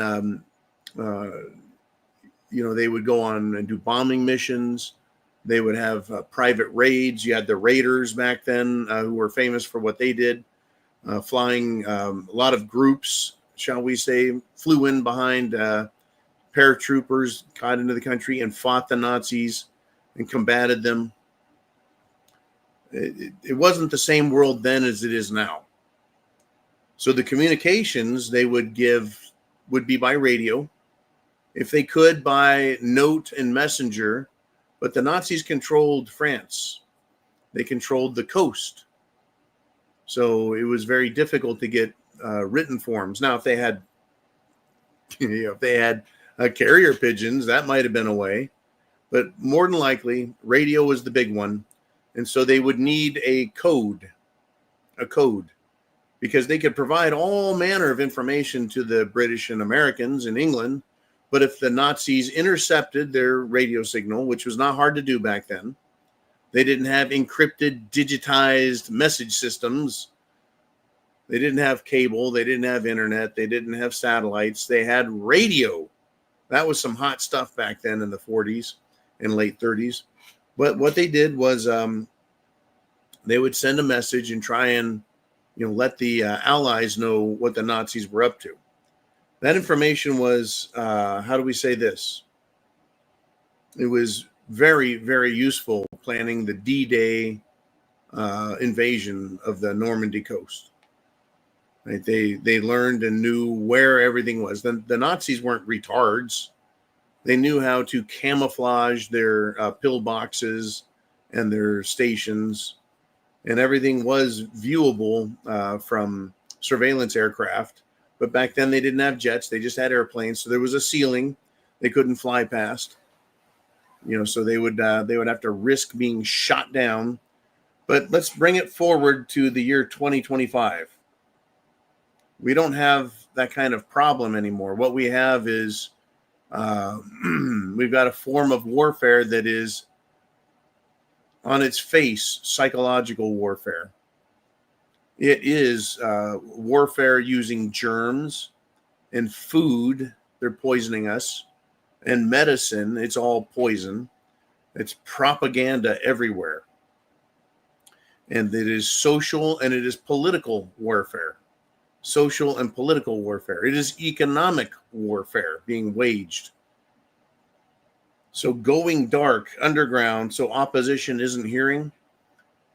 [SPEAKER 2] they would go on and do bombing missions. They would have private raids. You had the raiders back then who were famous for what they did. Flying, a lot of groups, shall we say, flew in behind paratroopers, got into the country and fought the Nazis and combated them. It wasn't the same world then as it is now. So the communications they would give would be by radio, if they could by note and messenger, But the Nazis controlled France. They controlled the coast. So it was very difficult to get written forms. Now, if they had, carrier pigeons, that might have been a way. But more than likely, radio was the big one. And so they would need a code, because they could provide all manner of information to the British and Americans in England. But if the Nazis intercepted their radio signal, which was not hard to do back then, they didn't have encrypted, digitized message systems. They didn't have cable. They didn't have internet. They didn't have satellites. They had radio. That was some hot stuff back then in the 40s and late 30s. But what they did was they would send a message and try and let the Allies know what the Nazis were up to. That information was, how do we say this? It was very, very useful planning the D-Day invasion of the Normandy coast. Right? They learned and knew where everything was. The Nazis weren't retards. They knew how to camouflage their pillboxes and their stations, and everything was viewable from surveillance aircraft. But back then they didn't have jets; they just had airplanes. So there was a ceiling they couldn't fly past. So they would have to risk being shot down. But let's bring it forward to the year 2025. We don't have that kind of problem anymore. What we have is we've got a form of warfare that is on its face psychological warfare. It is warfare using germs and food. They're poisoning us. And medicine, it's all poison. It's propaganda everywhere. And it is social and it is political warfare. Social and political warfare. It is economic warfare being waged. So going dark, underground, so opposition isn't hearing.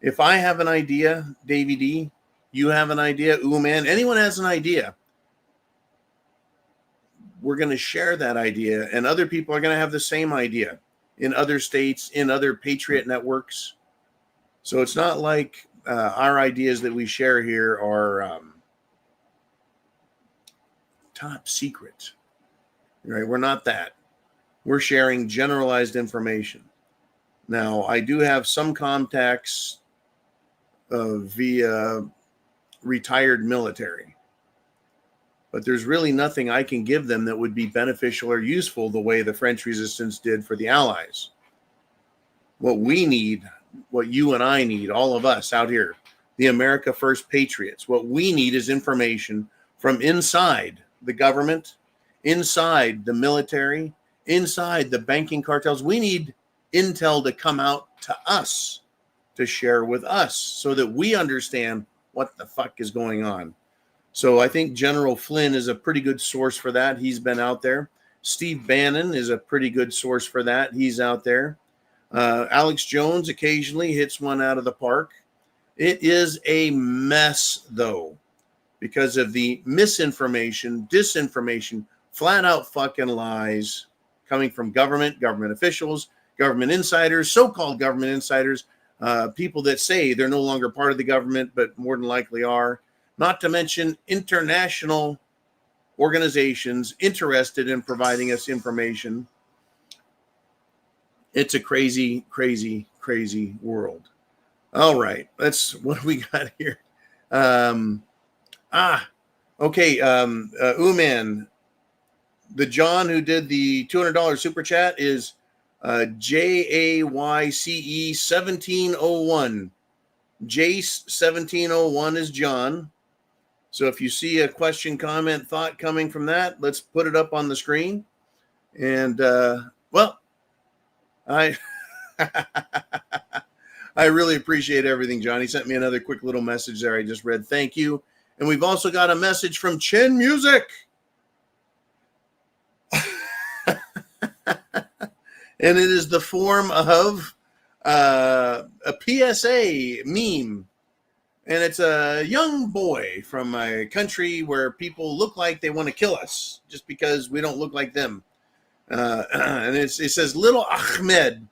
[SPEAKER 2] If I have an idea, Davey D, you have an idea, ooh man, anyone has an idea, we're going to share that idea, and other people are going to have the same idea in other states, in other patriot networks. So it's not like our ideas that we share here are top secret, right? We're not that. We're sharing generalized information. Now, I do have some contacts via retired military, but there's really nothing I can give them that would be beneficial or useful the way the French resistance did for the Allies. What we need, what you and I need, all of us out here, the America First patriots, what we need is information from inside the government, inside the military, inside the banking cartels. We need intel to come out to us, to share with us, so that we understand what the fuck is going on. So I think General Flynn is a pretty good source for that. He's been out there. Steve Bannon is a pretty good source for that. He's out there. Alex Jones occasionally hits one out of the park. It is a mess, though, because of the misinformation, disinformation, flat out fucking lies coming from government officials, government insiders, so-called government insiders, people that say they're no longer part of the government, but more than likely are. Not to mention international organizations interested in providing us information. It's a crazy, crazy, crazy world. All right, that's what we got here. Okay. Uman, the John who did the $200 super chat is JAYCE 1701. Jace 1701 is John. So if you see a question, comment, thought coming from that, let's put it up on the screen. And I I really appreciate everything, John. He sent me another quick little message there I just read. Thank you. And we've also got a message from Chin Music. And it is the form of a PSA meme. And it's a young boy from a country where people look like they want to kill us just because we don't look like them. And it says, little Ahmed,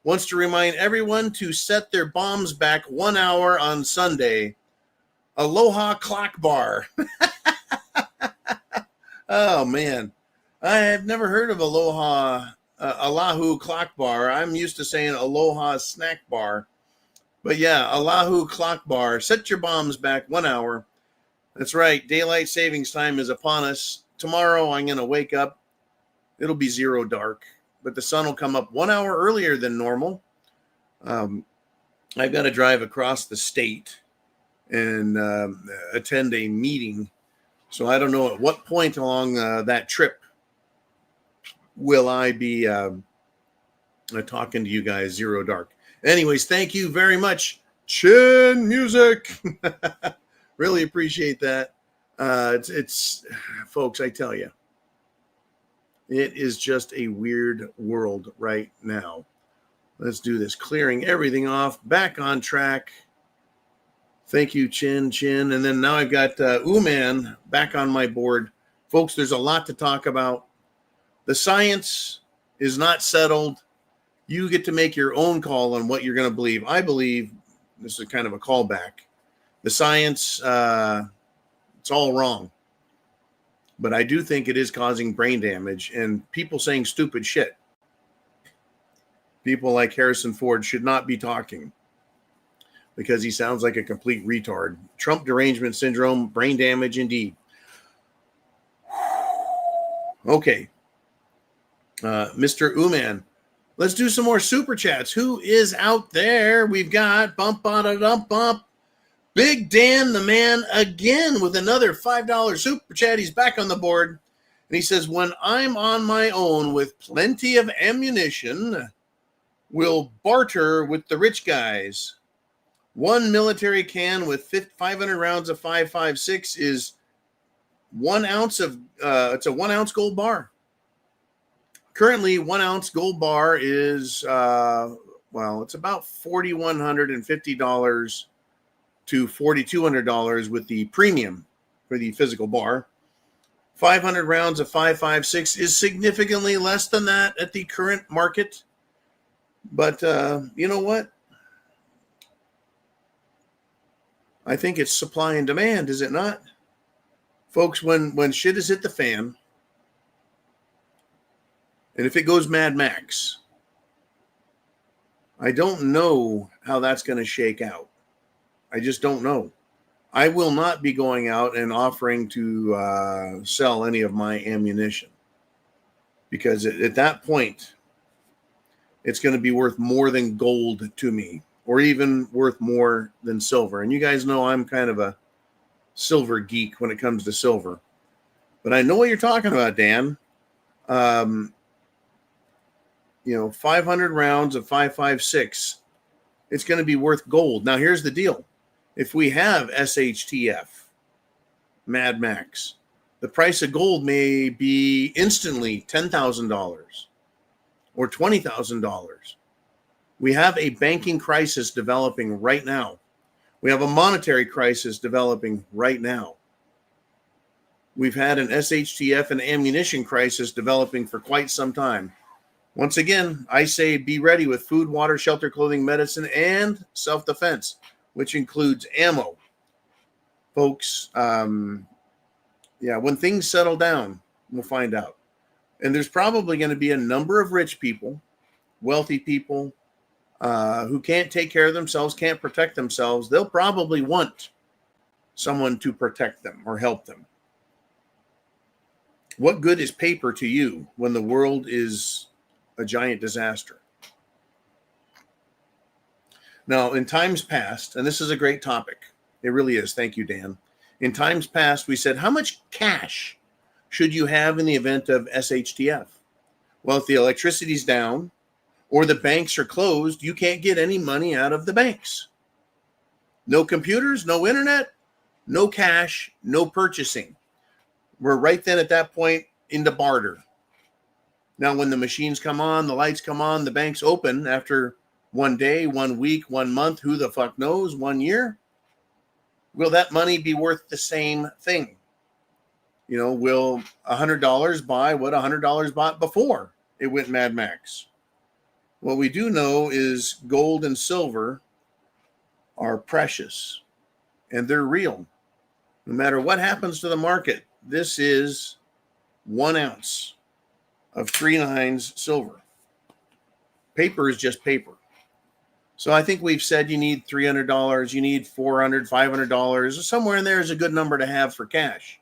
[SPEAKER 2] wants to remind everyone to set their bombs back 1 hour on Sunday. Aloha Clock Bar. Oh, man. I have never heard of Oahu Clock Bar. I'm used to saying Aloha Snack Bar. But yeah, Oahu Clock Bar. Set your bombs back 1 hour. That's right. Daylight savings time is upon us. Tomorrow I'm going to wake up. It'll be zero dark, but the sun will come up 1 hour earlier than normal. I've got to drive across the state and attend a meeting. So I don't know at what point along that trip will I be talking to you guys zero dark. Anyways, thank you very much. Chin Music. Really appreciate that. It's folks, I tell you, it is just a weird world right now. Let's do this. Clearing everything off. Back on track. Thank you, Chin. And then now I've got Uman back on my board. Folks, there's a lot to talk about. The science is not settled. You get to make your own call on what you're going to believe. I believe, this is kind of a callback, the science, it's all wrong. But I do think it is causing brain damage and people saying stupid shit. People like Harrison Ford should not be talking because he sounds like a complete retard. Trump derangement syndrome, brain damage indeed. Okay. Mr. Uman, let's do some more super chats. Who is out there? We've got bump. Big Dan the man again with another $5 super chat. He's back on the board. And he says, when I'm on my own with plenty of ammunition, we'll barter with the rich guys. One military can with 500 rounds of 5.56 is 1 ounce of, it's a 1 ounce gold bar. Currently, 1 ounce gold bar is, it's about $4,150 to $4,200 with the premium for the physical bar. 500 rounds of 5.56 is significantly less than that at the current market. But you know what? I think it's supply and demand, is it not? Folks, when shit has hit the fan, and if it goes Mad Max, I don't know how that's going to shake out. I just don't know. I will not be going out and offering to sell any of my ammunition because at that point, it's going to be worth more than gold to me or even worth more than silver. And you guys know I'm kind of a silver geek when it comes to silver. But I know what you're talking about, Dan. 500 rounds of 5.56, it's going to be worth gold. Now, here's the deal. If we have SHTF, Mad Max, the price of gold may be instantly $10,000 or $20,000. We have a banking crisis developing right now. We have a monetary crisis developing right now. We've had an SHTF and ammunition crisis developing for quite some time. Once again, I say be ready with food, water, shelter, clothing, medicine, and self-defense, which includes ammo. Folks, when things settle down, we'll find out. And there's probably going to be a number of rich people, wealthy people, who can't take care of themselves, can't protect themselves. They'll probably want someone to protect them or help them. What good is paper to you when the world is a giant disaster? Now, in times past, and this is a great topic. It really is. Thank you, Dan. In times past, we said, how much cash should you have in the event of SHTF? Well, if the electricity's down or the banks are closed, you can't get any money out of the banks. No computers, no internet, no cash, no purchasing. We're right then at that point into barter. Now, when the machines come on, the lights come on, the banks open after 1 day, 1 week, 1 month, who the fuck knows, 1 year, will that money be worth the same thing? Will $100 buy what $100 bought before it went Mad Max? What we do know is gold and silver are precious and they're real. No matter what happens to the market, this is 1 ounce of 3/9 silver. Paper is just paper. So I think we've said you need $300, you need $400, $500. Somewhere in there is a good number to have for cash.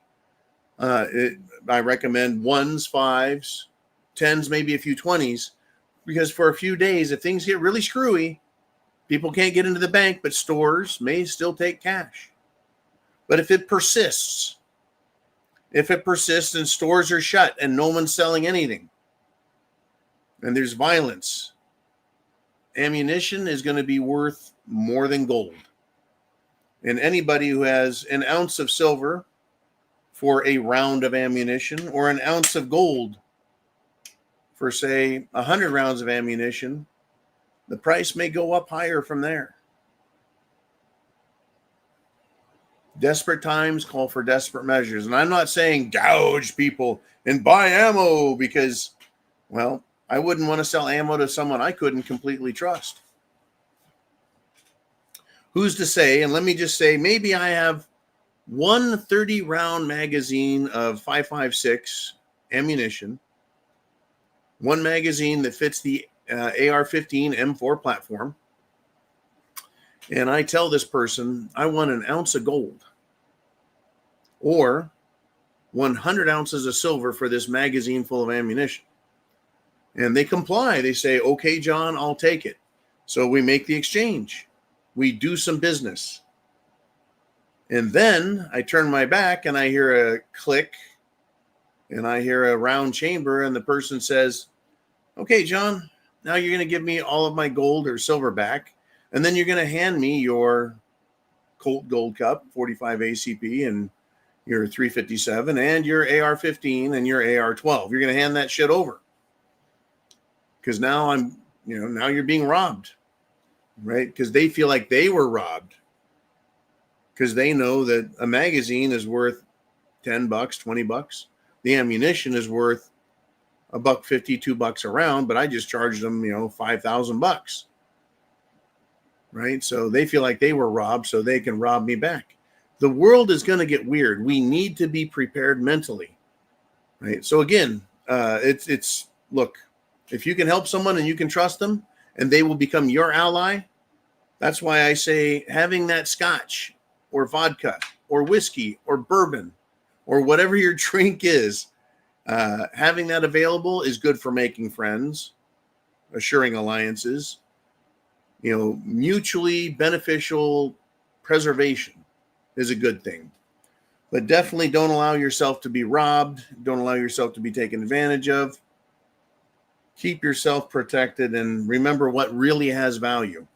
[SPEAKER 2] I recommend 1s, 5s, 10s, maybe a few 20s, because for a few days, if things get really screwy, people can't get into the bank, but stores may still take cash. But if it persists and stores are shut and no one's selling anything, and there's violence, ammunition is going to be worth more than gold. And anybody who has an ounce of silver for a round of ammunition or an ounce of gold for, say, 100 rounds of ammunition, the price may go up higher from there. Desperate times call for desperate measures. And I'm not saying gouge people and buy ammo because, well, I wouldn't want to sell ammo to someone I couldn't completely trust. Who's to say? And let me just say, maybe I have one 30-round magazine of 5.56 ammunition, one magazine that fits the AR-15 M4 platform, and I tell this person I want an ounce of gold or 100 ounces of silver for this magazine full of ammunition. And they comply. They say, okay, John, I'll take it. So we make the exchange. We do some business. And then I turn my back and I hear a click and I hear a round chamber and the person says, okay, John, now you're going to give me all of my gold or silver back. And then you're going to hand me your Colt Gold Cup, 45 ACP, and your 357 and your AR-15 and your AR-12. You're going to hand that shit over. Because now now you're being robbed, right? Because they feel like they were robbed. Because they know that a magazine is worth $10, $20. The ammunition is worth $1.50, $2 a round, but I just charged them, $5,000. Right? So they feel like they were robbed, so they can rob me back. The world is going to get weird. We need to be prepared mentally. Right? So again, look. If you can help someone and you can trust them and they will become your ally, that's why I say having that scotch or vodka or whiskey or bourbon or whatever your drink is, having that available is good for making friends, assuring alliances, mutually beneficial preservation is a good thing. But definitely don't allow yourself to be robbed. Don't allow yourself to be taken advantage of. Keep yourself protected and remember what really has value.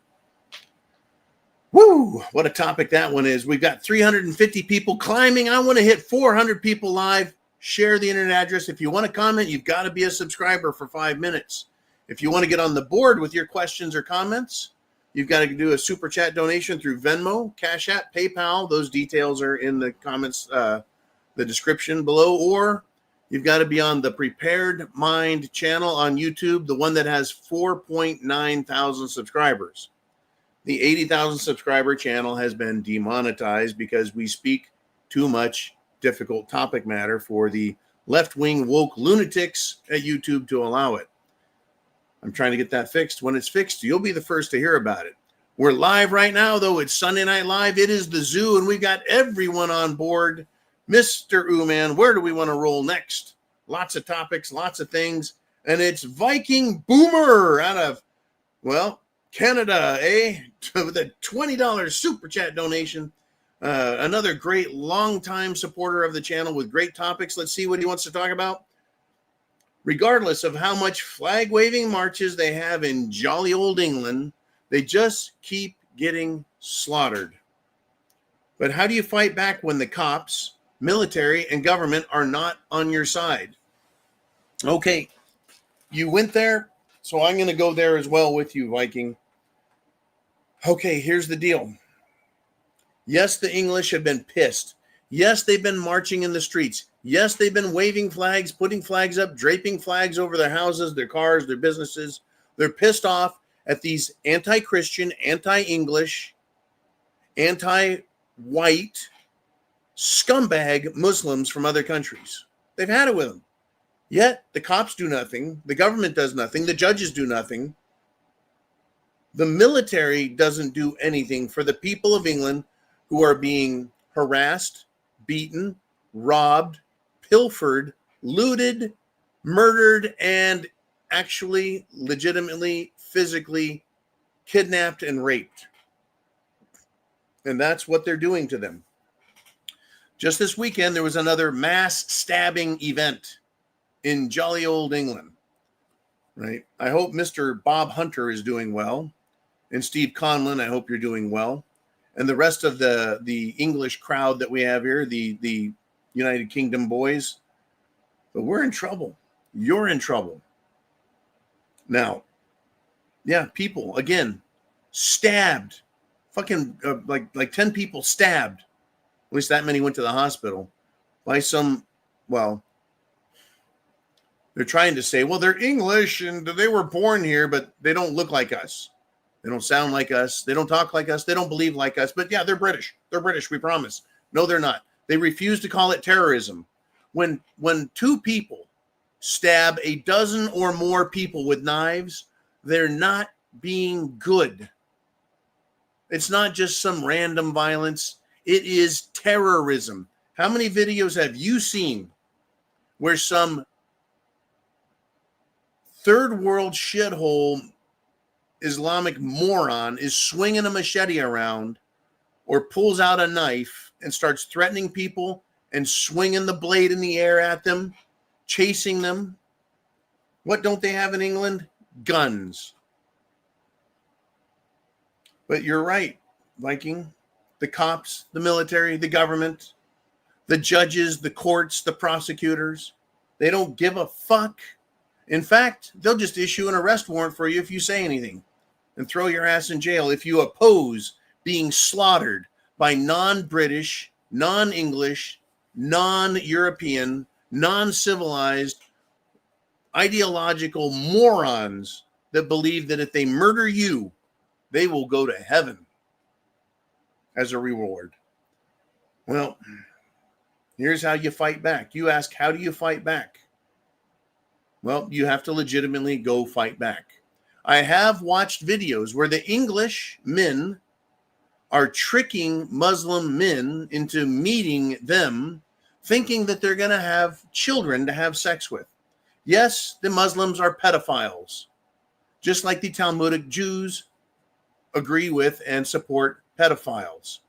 [SPEAKER 2] Woo! What a topic that one is. We've got 350 people climbing. I want to hit 400 people live. Share the internet address. If you want to comment, you've got to be a subscriber for 5 minutes. If you want to get on the board with your questions or comments, you've got to do a super chat donation through Venmo, CashApp, PayPal. Those details are in the comments, the description below, or you've got to be on the Prepared Mind channel on YouTube, the one that has 4.9 thousand subscribers. The 80,000 subscriber channel has been demonetized because we speak too much difficult topic matter for the left-wing woke lunatics at YouTube to allow it. I'm trying to get that fixed. When it's fixed, you'll be the first to hear about it. We're live right now, though. It's Sunday Night Live. It is the zoo, and we've got everyone on board. Mr. Ooman, where do we want to roll next? Lots of topics, lots of things. And it's Viking Boomer out of, Canada, with a $20 super chat donation. Another great longtime supporter of the channel with great topics. Let's see what he wants to talk about. Regardless of how much flag waving marches they have in jolly old England, they just keep getting slaughtered. But how do you fight back when the cops, military, and government are not on your side? Okay, you went there, so I'm going to go there as well with you, Viking. Okay, here's the deal. Yes, the English have been pissed. Yes, they've been marching in the streets. Yes, they've been waving flags, putting flags up, draping flags over their houses, their cars, their businesses, They're pissed off at these anti-Christian, anti-English, anti-white, scumbag Muslims from other countries. They've had it with them. Yet the cops do nothing. The government does nothing. The judges do nothing. The military doesn't do anything for the people of England who are being harassed, beaten, robbed, pilfered, looted, murdered, and actually legitimately, physically kidnapped and raped. And that's what they're doing to them. Just this weekend, there was another mass stabbing event in jolly old England, right? I hope Mr. Bob Hunter is doing well. And Steve Conlon, I hope you're doing well. And the rest of the English crowd that we have here, the United Kingdom boys. But we're in trouble. You're in trouble. Now, yeah, people, again, stabbed. Fucking like 10 people stabbed. At least that many went to the hospital by some, well, they're trying to say, well, they're English and they were born here, but they don't look like us. They don't sound like us. They don't talk like us. They don't believe like us. But yeah, they're British. They're British, we promise. No, they're not. They refuse to call it terrorism. When two people stab a dozen or more people with knives, they're not being good. It's not just some random violence. It is terrorism. How many videos have you seen where some third world shithole Islamic moron is swinging a machete around or pulls out a knife and starts threatening people and swinging the blade in the air at them, chasing them? What don't they have in England? Guns. But you're right, Viking. The cops, the military, the government, the judges, the courts, the prosecutors, they don't give a fuck. In fact, they'll just issue an arrest warrant for you if you say anything and throw your ass in jail if you oppose being slaughtered by non-British, non-English, non-European, non-civilized, ideological morons that believe that if they murder you, they will go to heaven as a reward. Well, here's how you fight back. You ask, how do you fight back? Well, you have to legitimately go fight back. I have watched videos where the English men are tricking Muslim men into meeting them, thinking that they're going to have children to have sex with. Yes, the Muslims are pedophiles, just like the Talmudic Jews agree with and support pedophiles.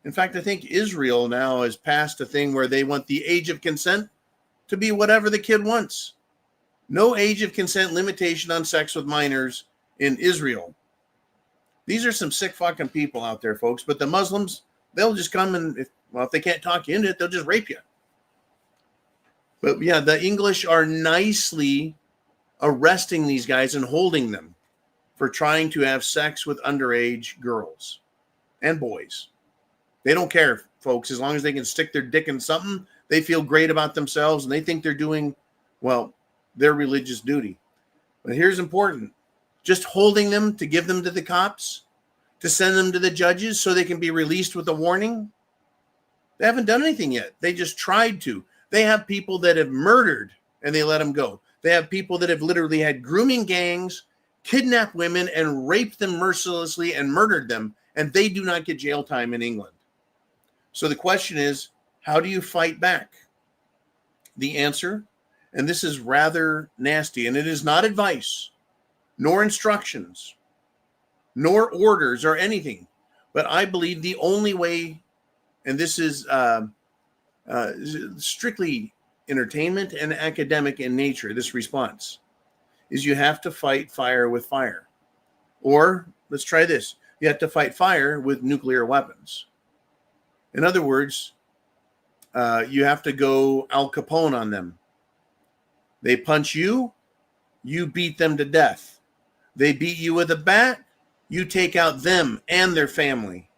[SPEAKER 2] In fact, I think Israel now has passed a thing where they want the age of consent to be whatever the kid wants. No age of consent limitation on sex with minors in Israel. These are some sick fucking people out there, folks. But the Muslims, they'll just come and, if they can't talk you into it, they'll just rape you. But yeah, the English are nicely arresting these guys and holding them for trying to have sex with underage girls and boys. They don't care, folks. As long as they can stick their dick in something, they feel great about themselves and they think they're doing, well, their religious duty. But here's important. Just holding them to give them to the cops, to send them to the judges so they can be released with a warning. They haven't done anything yet. They just tried to. They have people that have murdered and they let them go. They have people that have literally had grooming gangs, kidnapped women and raped them mercilessly and murdered them, and they do not get jail time in England. So the question is, how do you fight back? The answer, and this is rather nasty, and it is not advice, nor instructions, nor orders or anything, but I believe the only way, and this is strictly entertainment and academic in nature, this response, is you have to fight fire with fire. Or, let's try this, you have to fight fire with nuclear weapons. In other words, you have to go Al Capone on them. They punch you, you beat them to death. They beat you with a bat, you take out them and their family.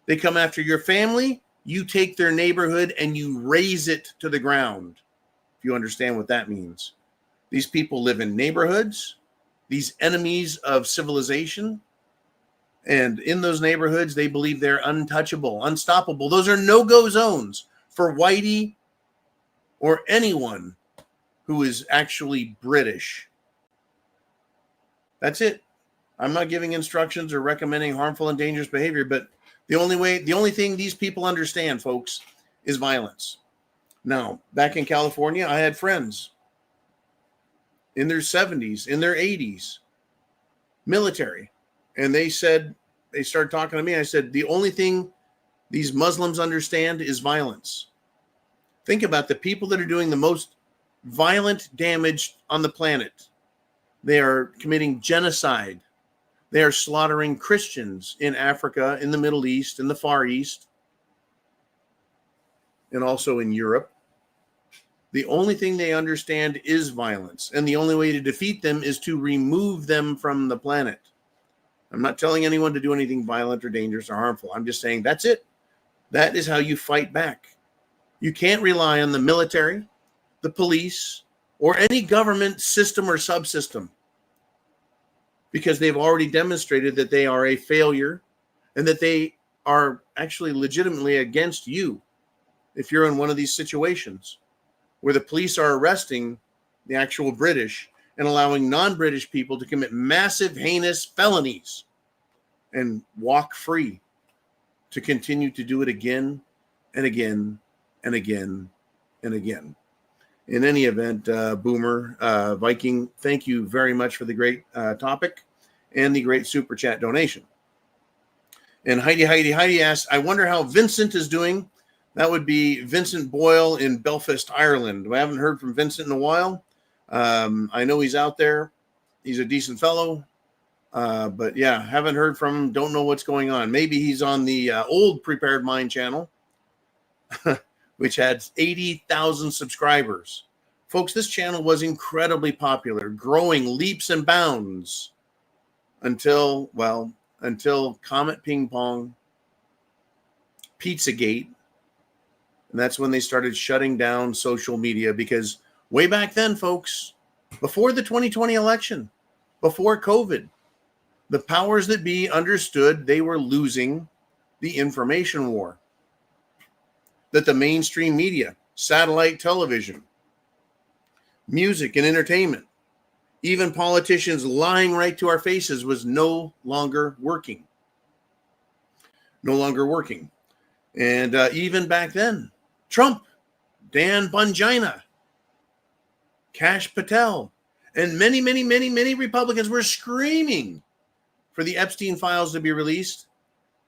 [SPEAKER 2] They come after your family, you take their neighborhood and you raze it to the ground, if you understand what that means. These people live in neighborhoods. these enemies of civilization. And in those neighborhoods, they believe they're untouchable, unstoppable. Those are no-go zones for Whitey or anyone who is actually British. That's it. I'm not giving instructions or recommending harmful and dangerous behavior, but the only thing these people understand, folks, is violence. Now, back in California, I had friends in their 70s, in their 80s, military. And they started talking to me. I said, the only thing these Muslims understand is violence. Think about the people that are doing the most violent damage on the planet. They are committing genocide. They are slaughtering Christians in Africa, in the Middle East, in the Far East, and also in Europe. The only thing they understand is violence. And the only way to defeat them is to remove them from the planet. I'm not telling anyone to do anything violent or dangerous or harmful. I'm just saying that's it. That is how you fight back. You can't rely on the military, the police, or any government system or subsystem, because they've already demonstrated that they are a failure and that they are actually legitimately against you if you're in one of these situations where the police are arresting the actual British and allowing non-British people to commit massive, heinous felonies and walk free to continue to do it again and again and again and again. In any event, Boomer, Viking, thank you very much for the great topic and the great super chat donation. And Heidi asks, I wonder how Vincent is doing. That would be Vincent Boyle in Belfast, Ireland. I haven't heard from Vincent in a while. I know he's out there. He's a decent fellow. But yeah, haven't heard from him. Don't know what's going on. Maybe he's on the old Prepared Mind channel, which had 80,000 subscribers. Folks, this channel was incredibly popular, growing leaps and bounds until Comet Ping Pong, Pizzagate. And that's when they started shutting down social media, because way back then, folks, before the 2020 election, before COVID, the powers that be understood they were losing the information war. That the mainstream media, satellite television, music and entertainment, even politicians lying right to our faces was no longer working. No longer working. And even back then, Trump, Dan Bongina, Kash Patel, and many Republicans were screaming for the Epstein files to be released.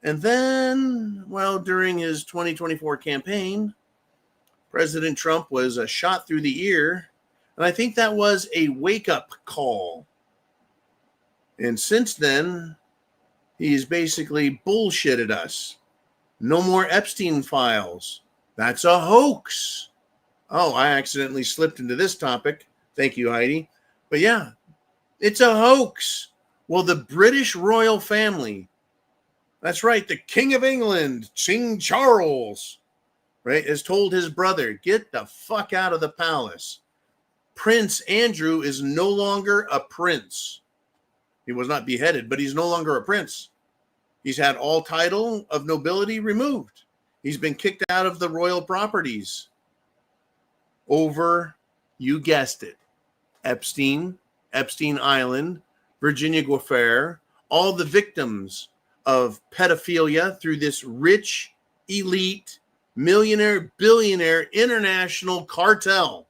[SPEAKER 2] And then, during his 2024 campaign, President Trump was shot through the ear. And I think that was a wake-up call. And since then, he's basically bullshitted us. No more Epstein files. That's a hoax. Oh, I accidentally slipped into this topic. Thank you, Heidi. But yeah, it's a hoax. Well, the British royal family, that's right, the King of England, King Charles, right, has told his brother, get the fuck out of the palace. Prince Andrew is no longer a prince. He was not beheaded, but he's no longer a prince. He's had all title of nobility removed. He's been kicked out of the royal properties over, you guessed it, Epstein Island, Virginia Giuffre, all the victims of pedophilia through this rich, elite, millionaire, billionaire, international cartel.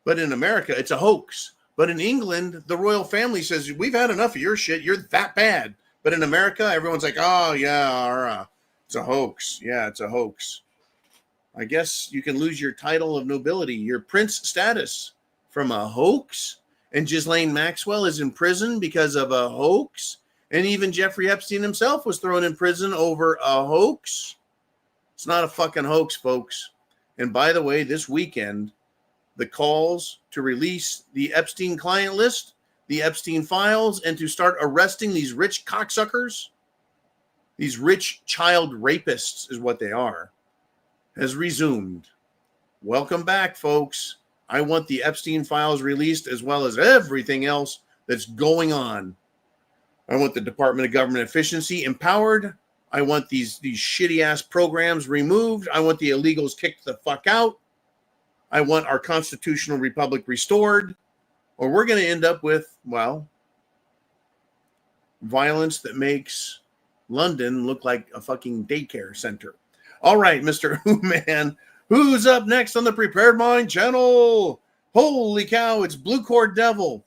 [SPEAKER 2] But in America, it's a hoax. But in England, the royal family says, we've had enough of your shit. You're that bad. But in America, everyone's like, oh, yeah, it's a hoax. Yeah, it's a hoax. I guess you can lose your title of nobility, your prince status, from a hoax. And Ghislaine Maxwell is in prison because of a hoax. And even Jeffrey Epstein himself was thrown in prison over a hoax. It's not a fucking hoax, folks. And by the way, this weekend, the calls to release the Epstein client list, the Epstein files, and to start arresting these rich cocksuckers, these rich child rapists is what they are, has resumed. Welcome back, folks. I want the Epstein files released as well as everything else that's going on. I want the Department of Government Efficiency empowered. I want these shitty ass programs removed. I want the illegals kicked the fuck out. I want our constitutional republic restored, or we're going to end up with, well, violence that makes London look like a fucking daycare center. All right, Mr. Who-Man, who's up next on the Prepared Mind channel? Holy cow, it's Blue Cord Devil.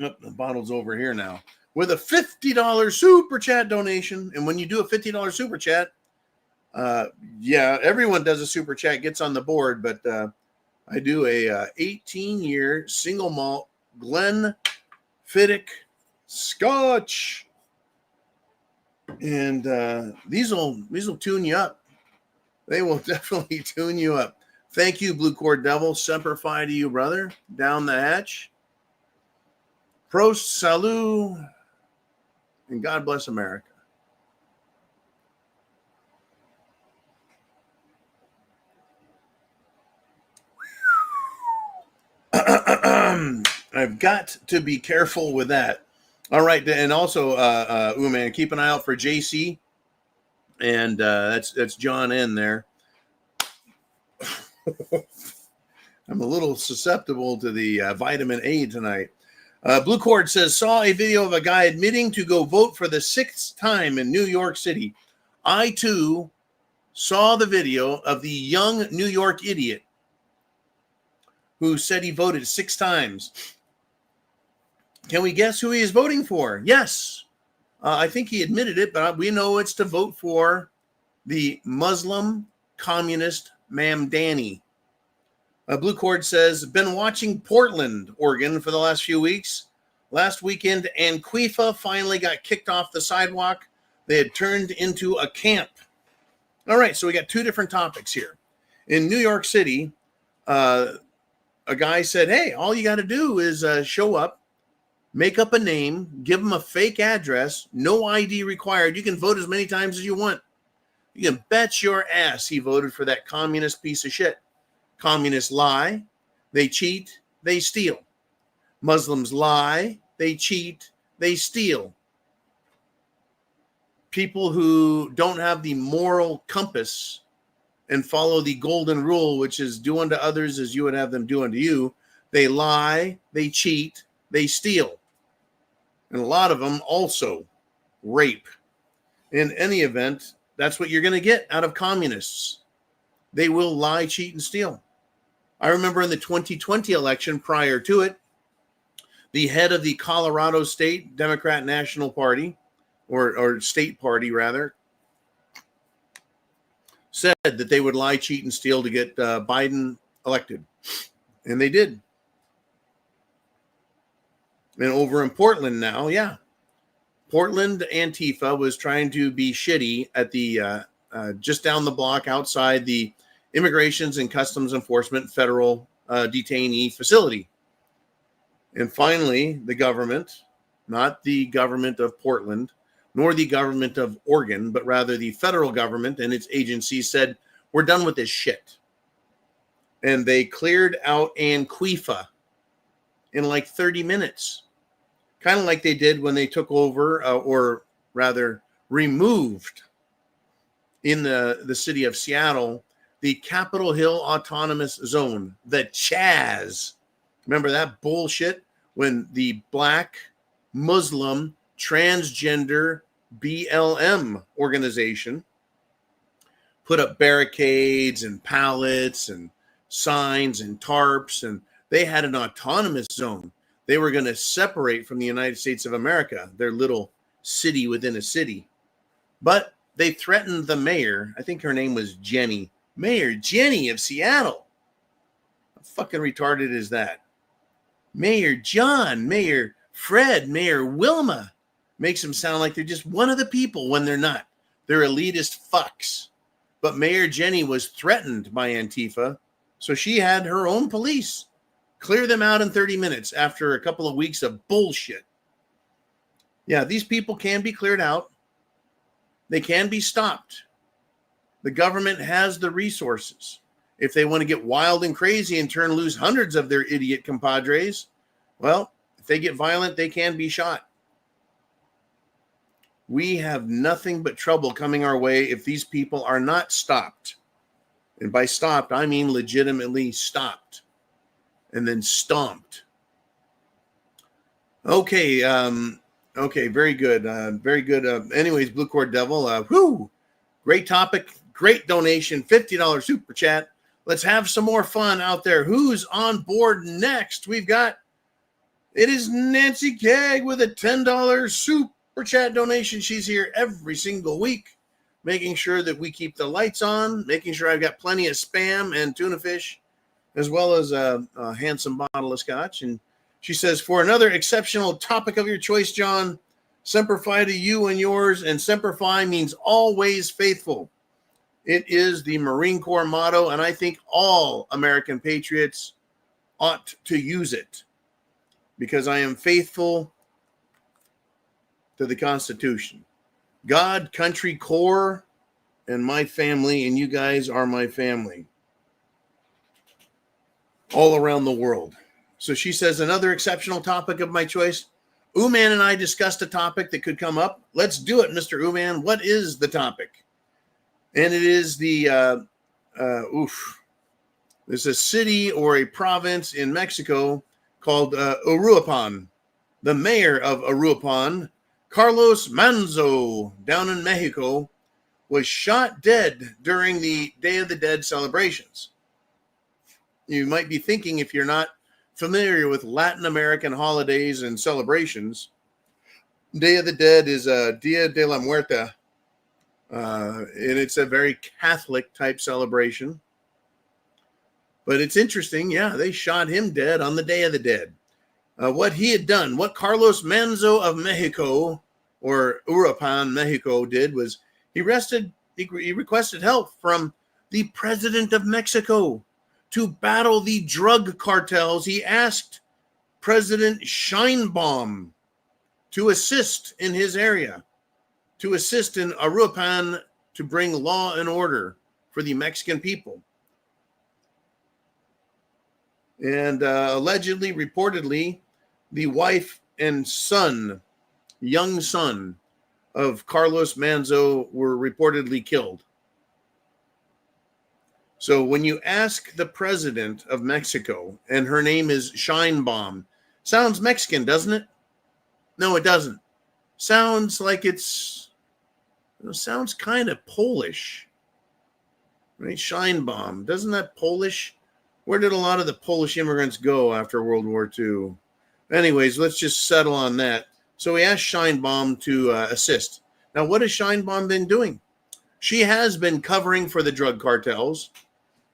[SPEAKER 2] Oh, the bottle's over here now. With a $50 super chat donation. And when you do a $50 super chat, yeah, everyone does a super chat, gets on the board, but I do a 18-year single malt Glenfiddich Scotch. And these will tune you up. They will definitely tune you up. Thank you, Blue Cord Devil. Semper Fi to you, brother. Down the hatch. Prost, salut, and God bless America. I've got to be careful with that. All right, and also, man, keep an eye out for JC, and that's John N there. I'm a little susceptible to the vitamin A tonight. Blue Cord says, saw a video of a guy admitting to go vote for the 6th time in New York City. I, too, saw the video of the young New York idiot who said he voted 6 times. Can we guess who he is voting for? Yes. I think he admitted it, but we know it's to vote for the Muslim communist Mamdani. Blue Cord says, been watching Portland, Oregon for the last few weeks. Last weekend, Antifa finally got kicked off the sidewalk. They had turned into a camp. All right, so we got 2 different topics here. In New York City, a guy said, hey, all you got to do is show up, make up a name, give them a fake address, no ID required. You can vote as many times as you want. You can bet your ass he voted for that communist piece of shit. Communists lie, they cheat, they steal. Muslims lie, they cheat, they steal. People who don't have the moral compass and follow the golden rule, which is do unto others as you would have them do unto you, they lie, they cheat, they steal. And a lot of them also rape. In any event, that's what you're going to get out of communists. They will lie, cheat, and steal. I remember in the 2020 election prior to it, the head of the Colorado State Democrat National Party, or State Party rather, said that they would lie, cheat, and steal to get Biden elected. And they did. And over in Portland now, yeah. Portland Antifa was trying to be shitty at the just down the block outside the Immigrations and Customs Enforcement federal detainee facility. And finally, the government, not the government of Portland, nor the government of Oregon, but rather the federal government and its agencies said, we're done with this shit. And they cleared out Antifa in like 30 minutes. Kind of like they did when they took over, or rather removed in the city of Seattle, the Capitol Hill Autonomous Zone, the Chaz. Remember that bullshit when the Black Muslim transgender BLM organization put up barricades and pallets and signs and tarps, and they had an autonomous zone. They were going to separate from the United States of America, their little city within a city. But they threatened the mayor. I think her name was Jenny. Mayor Jenny of Seattle. How fucking retarded is that? Mayor John, Mayor Fred, Mayor Wilma. Makes them sound like they're just one of the people when they're not. They're elitist fucks. But Mayor Jenny was threatened by Antifa, so she had her own police clear them out in 30 minutes after a couple of weeks of bullshit. Yeah, these people can be cleared out. They can be stopped. The government has the resources. If they want to get wild and crazy and turn loose hundreds of their idiot compadres, well, if they get violent, they can be shot. We have nothing but trouble coming our way if these people are not stopped. And by stopped, I mean legitimately stopped and then stomped. Okay, very good. Very good. Anyways, Blue Cord Devil, great topic, great donation, $50 super chat. Let's have some more fun out there. Who's on board next? It is Nancy Keg with a $10 super chat donation. She's here every single week, making sure that we keep the lights on, making sure I've got plenty of Spam and tuna fish, as well as a handsome bottle of scotch. And she says, for another exceptional topic of your choice, John, Semper Fi to you and yours. And Semper Fi means always faithful. It is the Marine Corps motto, and I think all American patriots ought to use it because I am faithful to the Constitution. God, country, Corps, and my family, and you guys are my family all around the world. So she says, another exceptional topic of my choice. Uman and I discussed a topic that could come up. Let's do it, Mr. Uman. What is the topic? And it is there's a city or a province in Mexico called Uruapan. The mayor of Uruapan, Carlos Manzo, down in Mexico, was shot dead during the Day of the Dead celebrations. You might be thinking, if you're not familiar with Latin American holidays and celebrations, Day of the Dead is Dia de la Muerte, and it's a very Catholic type celebration. But it's interesting, they shot him dead on the Day of the Dead. What he had done, what Carlos Manzo of Mexico, or Uruapan, Mexico, did was he requested help from the president of Mexico to battle the drug cartels. He asked President Sheinbaum to assist in his area, to assist in Uruapan to bring law and order for the Mexican people. And allegedly, reportedly, the wife and young son of Carlos Manzo were reportedly killed. So when you ask the president of Mexico, and her name is Sheinbaum, sounds Mexican, doesn't it? No, it doesn't. Sounds like sounds kind of Polish, right? Sheinbaum, doesn't that Polish? Where did a lot of the Polish immigrants go after World War II? Anyways, let's just settle on that. So we asked Sheinbaum to assist. Now, what has Sheinbaum been doing? She has been covering for the drug cartels.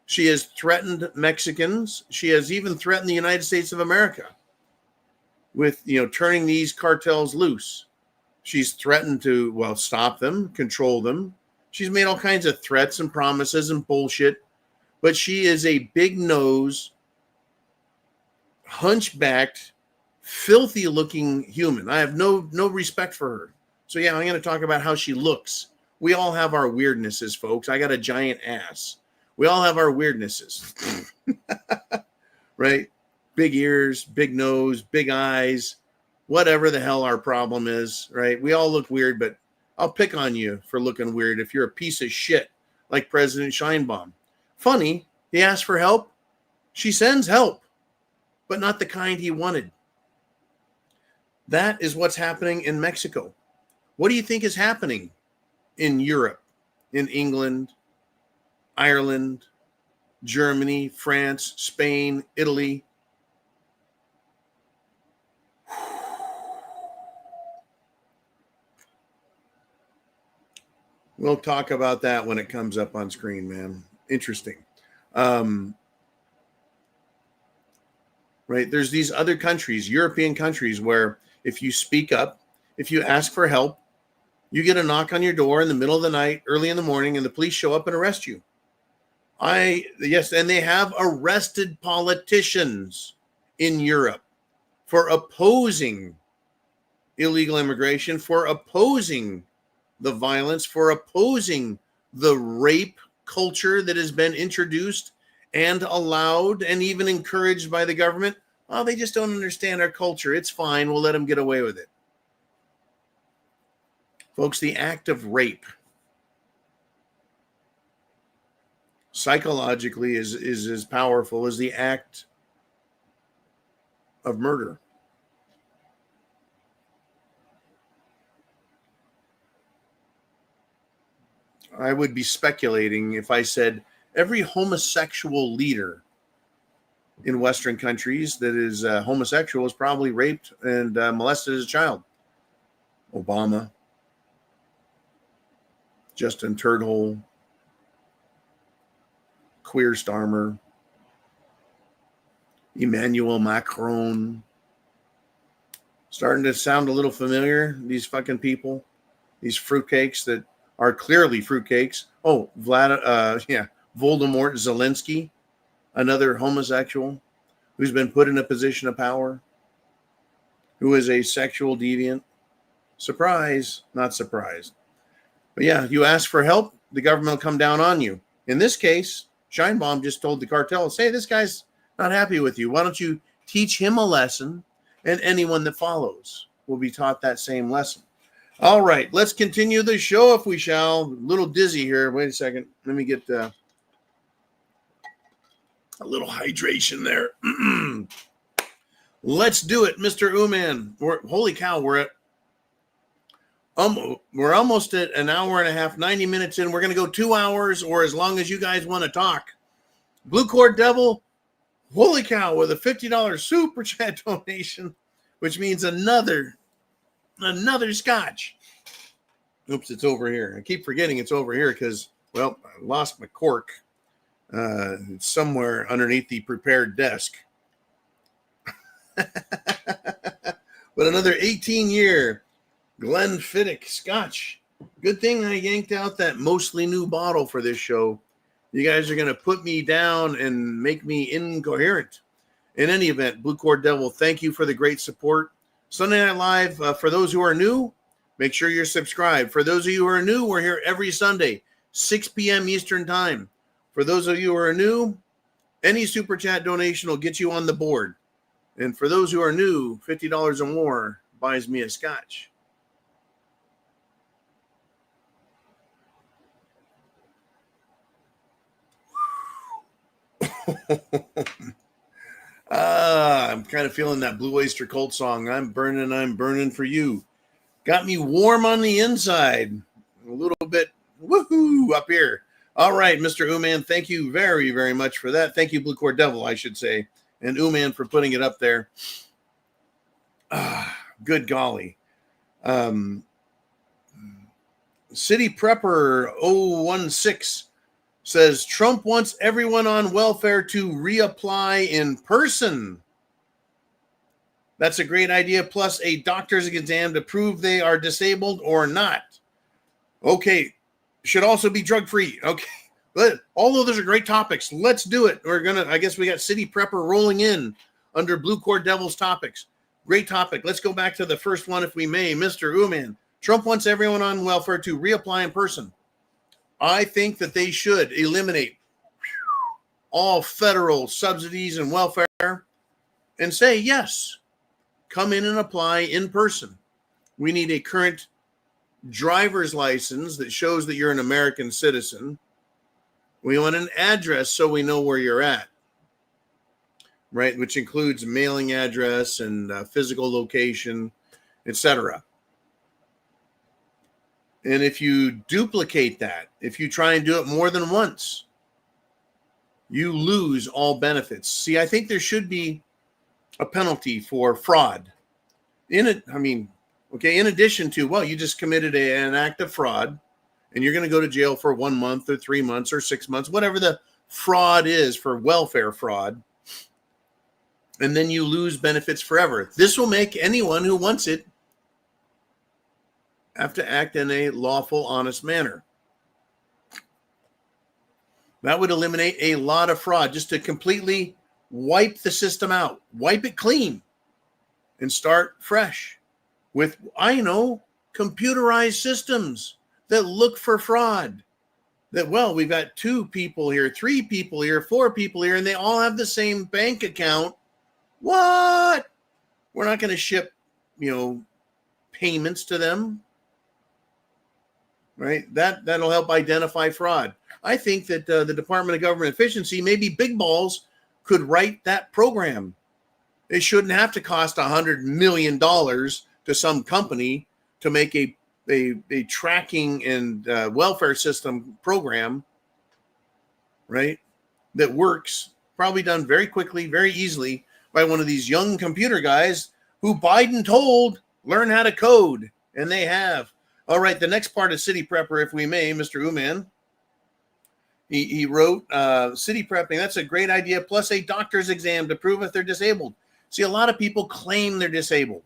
[SPEAKER 2] She has threatened Mexicans. She has even threatened the United States of America with, turning these cartels loose. She's threatened to, stop them, control them. She's made all kinds of threats and promises and bullshit. But she is a big-nosed, hunchbacked, filthy-looking human. I have no respect for her. So, I'm going to talk about how she looks. We all have our weirdnesses, folks. I got a giant ass. We all have our weirdnesses, right? Big ears, big nose, big eyes, whatever the hell our problem is, right? We all look weird, but I'll pick on you for looking weird if you're a piece of shit like President Sheinbaum. Funny, he asked for help. She sends help, but not the kind he wanted. That is what's happening in Mexico. What do you think is happening in Europe, in England, Ireland, Germany, France, Spain, Italy? We'll talk about that when it comes up on screen, man. Interesting. Right? There's these other countries, European countries, where if you speak up, if you ask for help, you get a knock on your door in the middle of the night, early in the morning, and the police show up and arrest you. Yes, and they have arrested politicians in Europe for opposing illegal immigration, for opposing the violence, for opposing the rape culture that has been introduced and allowed and even encouraged by the government. Oh, they just don't understand our culture. It's fine. We'll let them get away with it. Folks, the act of rape psychologically is as powerful as the act of murder. I would be speculating if I said every homosexual leader in Western countries that is homosexual is probably raped and molested as a child. Obama, Justin Turdhole, Queer Starmer, Emmanuel Macron. Starting to sound a little familiar, these fucking people, these fruitcakes that are clearly fruitcakes. Oh, Voldemort Zelensky, another homosexual who's been put in a position of power, who is a sexual deviant. Surprise, not surprised. But yeah, you ask for help, the government will come down on you. In this case, Scheinbaum just told the cartels, hey, this guy's not happy with you. Why don't you teach him a lesson, and anyone that follows will be taught that same lesson. All right, let's continue the show if we shall. A little dizzy here. Wait a second. Let me get a little hydration there. Let's do it, Mr. Uman. Holy cow, we're almost at an hour and a half, 90 minutes in. We're going to go 2 hours or as long as you guys want to talk. Blue Cord Devil, holy cow, with a $50 super chat donation, which means another scotch. Oops, it's over here. I keep forgetting it's over here because, well, I lost my cork. It's somewhere underneath the prepared desk. But another 18-year Glenfiddich Scotch. Good thing I yanked out that mostly new bottle for this show. You guys are going to put me down and make me incoherent. In any event, Blue Cord Devil, thank you for the great support. Sunday Night Live, for those who are new, make sure you're subscribed. For those of you who are new, we're here every Sunday, 6 p.m. Eastern Time. For those of you who are new, any super chat donation will get you on the board. And for those who are new, $50 or more buys me a scotch. I'm kind of feeling that Blue Oyster Cult song. I'm burning for you. Got me warm on the inside. A little bit woohoo up here. All right, Mr. Uman, thank you very, very much for that. Thank you, Blue Cord Devil, I should say, and Uman for putting it up there. Good golly. City Prepper 016 says Trump wants everyone on welfare to reapply in person. That's a great idea. Plus a doctor's exam to prove they are disabled or not. Okay. Should also be drug-free. Okay. But all of those are great topics. Let's do it. I guess we got City Prepper rolling in under Blue Cord Devil's topics. Great topic. Let's go back to the first one, if we may. Mr. Uman, Trump wants everyone on welfare to reapply in person. I think that they should eliminate all federal subsidies and welfare and say, yes, come in and apply in person. We need a current driver's license that shows that you're an American citizen. We want an address so we know where you're at, right? Which includes mailing address and physical location, etc. And if you duplicate that, if you try and do it more than once, you lose all benefits. See, I think there should be a penalty for fraud. In addition to, well, you just committed an act of fraud and you're going to go to jail for 1 month or 3 months or 6 months, whatever the fraud is for welfare fraud. And then you lose benefits forever. This will make anyone who wants it have to act in a lawful, honest manner. That would eliminate a lot of fraud, just to completely wipe the system out, wipe it clean, and start fresh with, computerized systems that look for fraud. that, well, we've got 2 people here, 3 people here, 4 people here, and they all have the same bank account. What? We're not going to ship, payments to them, right? That'll help identify fraud. I think that the Department of Government Efficiency, maybe Big Balls, could write that program. It shouldn't have to cost $100 million to some company to make a tracking and welfare system program, right, that works, probably done very quickly, very easily by one of these young computer guys who Biden told learn how to code, and they have. All right, the next part of City Prepper, if we may, Mr. Uman. He wrote, city prepping, that's a great idea, plus a doctor's exam to prove if they're disabled. See, a lot of people claim they're disabled.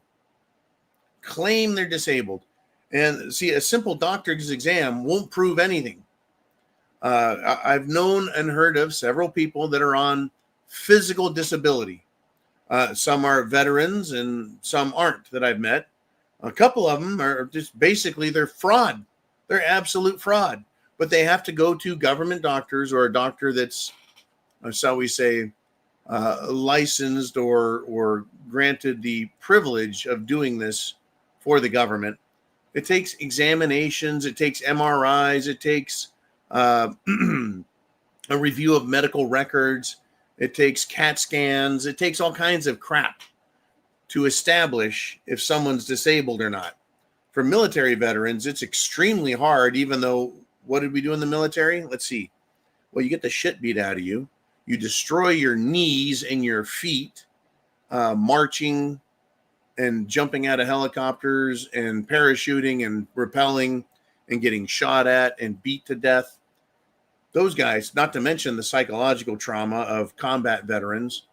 [SPEAKER 2] And see, a simple doctor's exam won't prove anything. I've known and heard of several people that are on physical disability. Some are veterans and some aren't that I've met. A couple of them are just basically, they're fraud. They're absolute fraud. But they have to go to government doctors or a doctor that's, shall we say, licensed or granted the privilege of doing this for the government. It takes examinations. It takes MRIs. It takes a review of medical records. It takes CAT scans. It takes all kinds of crap to establish if someone's disabled or not. For military veterans, it's extremely hard, even though, what did we do in the military? Let's see. Well, you get the shit beat out of you. You destroy your knees and your feet, marching and jumping out of helicopters and parachuting and rappelling and getting shot at and beat to death. Those guys, not to mention the psychological trauma of combat veterans,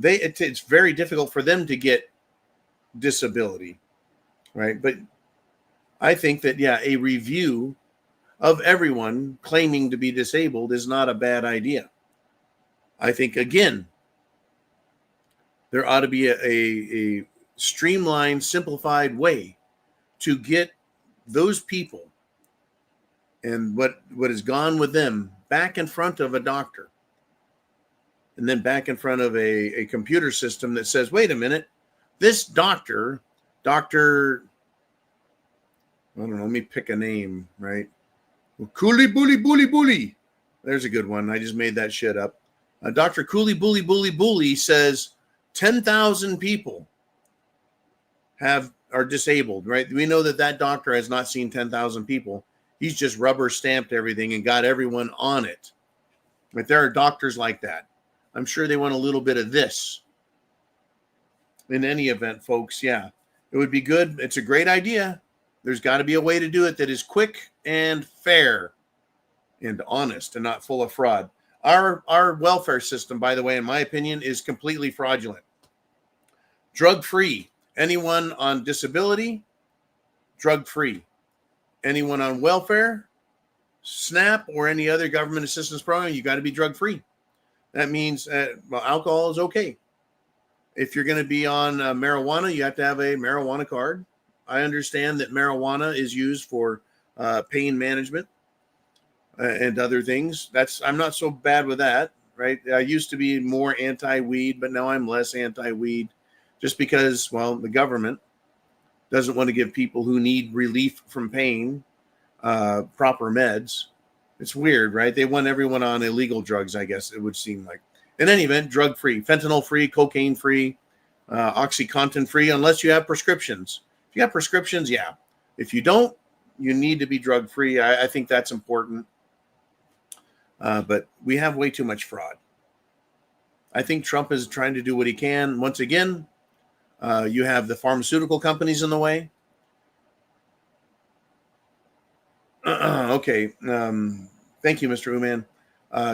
[SPEAKER 2] it's very difficult for them to get disability, right? But I think that, a review of everyone claiming to be disabled is not a bad idea. I think, again, there ought to be a streamlined, simplified way to get those people and what has gone with them back in front of a doctor, and then back in front of a computer system that says, wait a minute, this doctor, I don't know, let me pick a name, right? Cooley Bully Bully Bully. There's a good one. I just made that shit up. Dr. Cooley Bully Bully Bully says 10,000 people are disabled, right? We know that doctor has not seen 10,000 people. He's just rubber stamped everything and got everyone on it. But there are doctors like that. I'm sure they want a little bit of this. In any event, folks, it would be good. It's a great idea. There's got to be a way to do it that is quick and fair and honest and not full of fraud. Our welfare system, by the way, in my opinion, is completely fraudulent. Drug-free. Anyone on disability, drug-free. Anyone on welfare, SNAP, or any other government assistance program, you got to be drug-free. That means alcohol is okay. If you're going to be on marijuana, you have to have a marijuana card. I understand that marijuana is used for pain management and other things. I'm not so bad with that, right? I used to be more anti-weed, but now I'm less anti-weed just because, the government doesn't want to give people who need relief from pain proper meds. It's weird, right? They want everyone on illegal drugs, I guess it would seem like. In any event, drug-free, fentanyl-free, cocaine-free, OxyContin-free, unless you have prescriptions. If you have prescriptions, If you don't, you need to be drug-free. I think that's important. But we have way too much fraud. I think Trump is trying to do what he can. Once again, you have the pharmaceutical companies in the way. Okay. Thank you, Mr. Uman.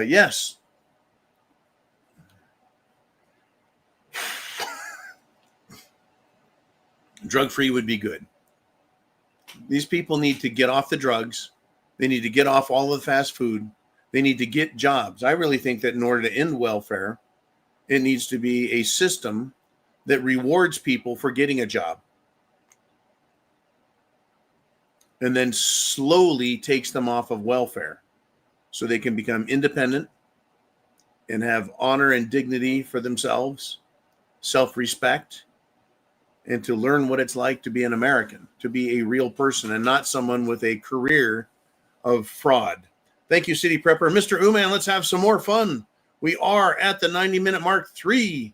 [SPEAKER 2] Yes. Drug-free would be good. These people need to get off the drugs. They need to get off all of the fast food. They need to get jobs. I really think that in order to end welfare, it needs to be a system that rewards people for getting a job. and then slowly takes them off of welfare so they can become independent and have honor and dignity for themselves, self-respect, and to learn what it's like to be an American, to be a real person and not someone with a career of fraud. Thank you, City Prepper. Mr. Uman, let's have some more fun. We are at the 90-minute mark, 30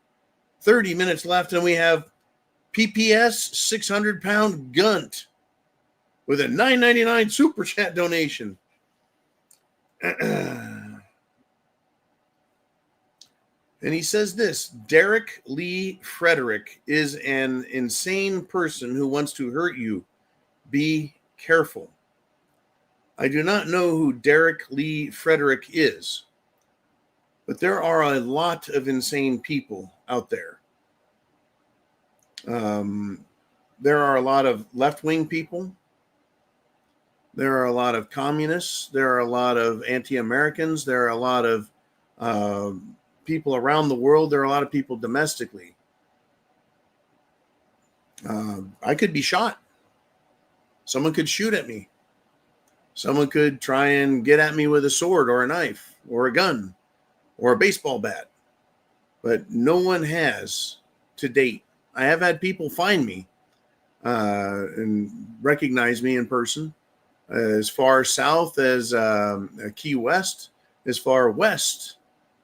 [SPEAKER 2] minutes left, and we have PPS 600-pound Gunt with a $9.99 super chat donation. And he says this: Derek Lee Frederick is an insane person who wants to hurt you. Be careful. I do not know who Derek Lee Frederick is, but there are a lot of insane people out there. There are a lot of left-wing people. There are a lot of communists. There are a lot of anti-Americans. There are a lot of people around the world. There are a lot of people domestically. I could be shot. Someone could shoot at me. Someone could try and get at me with a sword or a knife or a gun or a baseball bat. But no one has to date. I have had people find me and recognize me in person as far south as Key West, as far west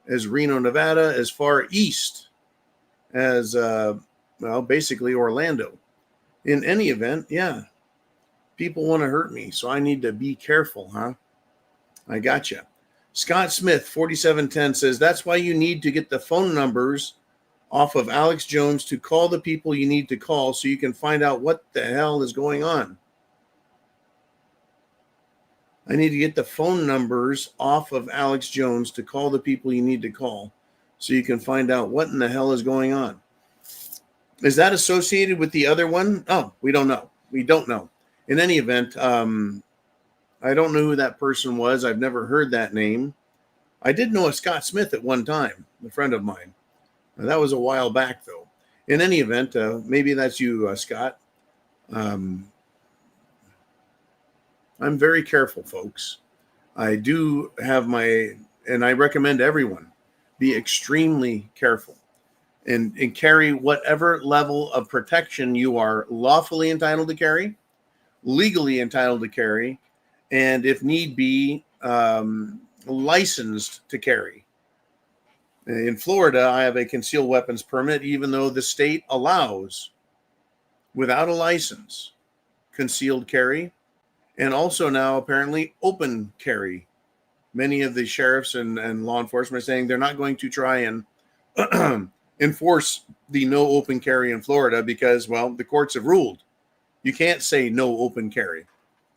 [SPEAKER 2] as Reno, Nevada, as far east as, basically Orlando. In any event, yeah, people want to hurt me, so I need to be careful, huh? I gotcha. Scott Smith, 4710, says, that's why you need to get the phone numbers off of Alex Jones to call the people you need to call so you can find out what the hell is going on. I need to get the phone numbers off of Alex Jones to call the people you need to call so you can find out what in the hell is going on. Is that associated with the other one? Oh, we don't know. We don't know. In any event, I don't know who that person was. I've never heard that name. I did know a Scott Smith at one time, a friend of mine. That was a while back, though. In any event, maybe that's you, Scott. I'm very careful, folks. I do have and I recommend everyone be extremely careful and carry whatever level of protection you are lawfully entitled to carry, legally entitled to carry, and if need be, licensed to carry. In Florida, I have a concealed weapons permit, even though the state allows, without a license, concealed carry, and also now apparently open carry. Many of the sheriffs and law enforcement are saying they're not going to try and enforce the no open carry in Florida because, well, the courts have ruled you can't say no open carry.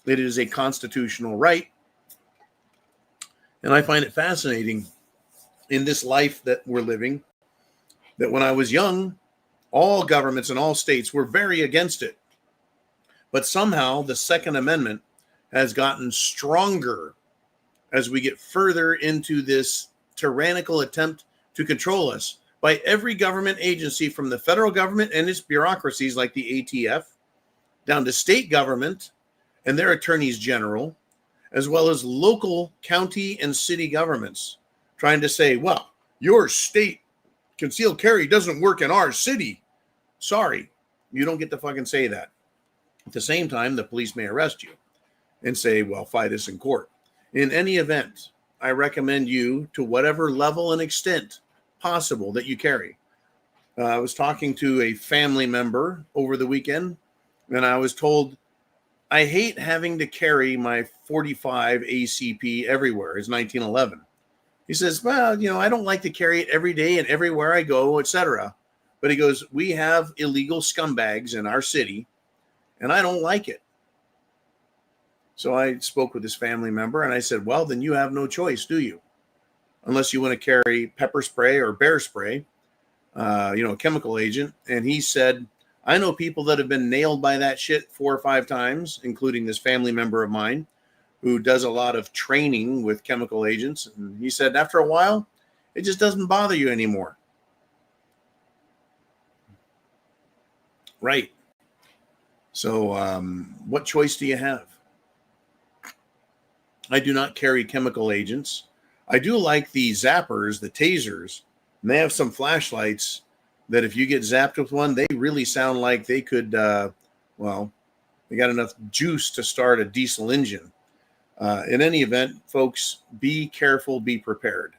[SPEAKER 2] It is a constitutional right. And I find it fascinating in this life that we're living that when I was young, all governments in all states were very against it. But somehow the Second Amendment has gotten stronger as we get further into this tyrannical attempt to control us by every government agency, from the federal government and its bureaucracies like the ATF, down to state government and their attorneys general, as well as local county and city governments, trying to say, well, your state concealed carry doesn't work in our city. Sorry, you don't get to fucking say that. At the same time, the police may arrest you and say, well, fight us in court. In any event, I recommend you, to whatever level and extent possible, that you carry. I was talking to a family member over the weekend, and I was told, I hate having to carry my 45 ACP everywhere. It's 1911. He says, well, I don't like to carry it every day and everywhere I go, etc. But he goes, we have illegal scumbags in our city, and I don't like it. So I spoke with this family member, and I said, well, then you have no choice, do you? Unless you want to carry pepper spray or bear spray, a chemical agent. And he said, I know people that have been nailed by that shit 4 or 5 times, including this family member of mine who does a lot of training with chemical agents. And he said, after a while, it just doesn't bother you anymore. Right. So what choice do you have? I do not carry chemical agents. I do like the zappers, the tasers, and they have some flashlights that if you get zapped with one, they really sound like they could, well, they got enough juice to start a diesel engine. In any event, folks, be careful, be prepared.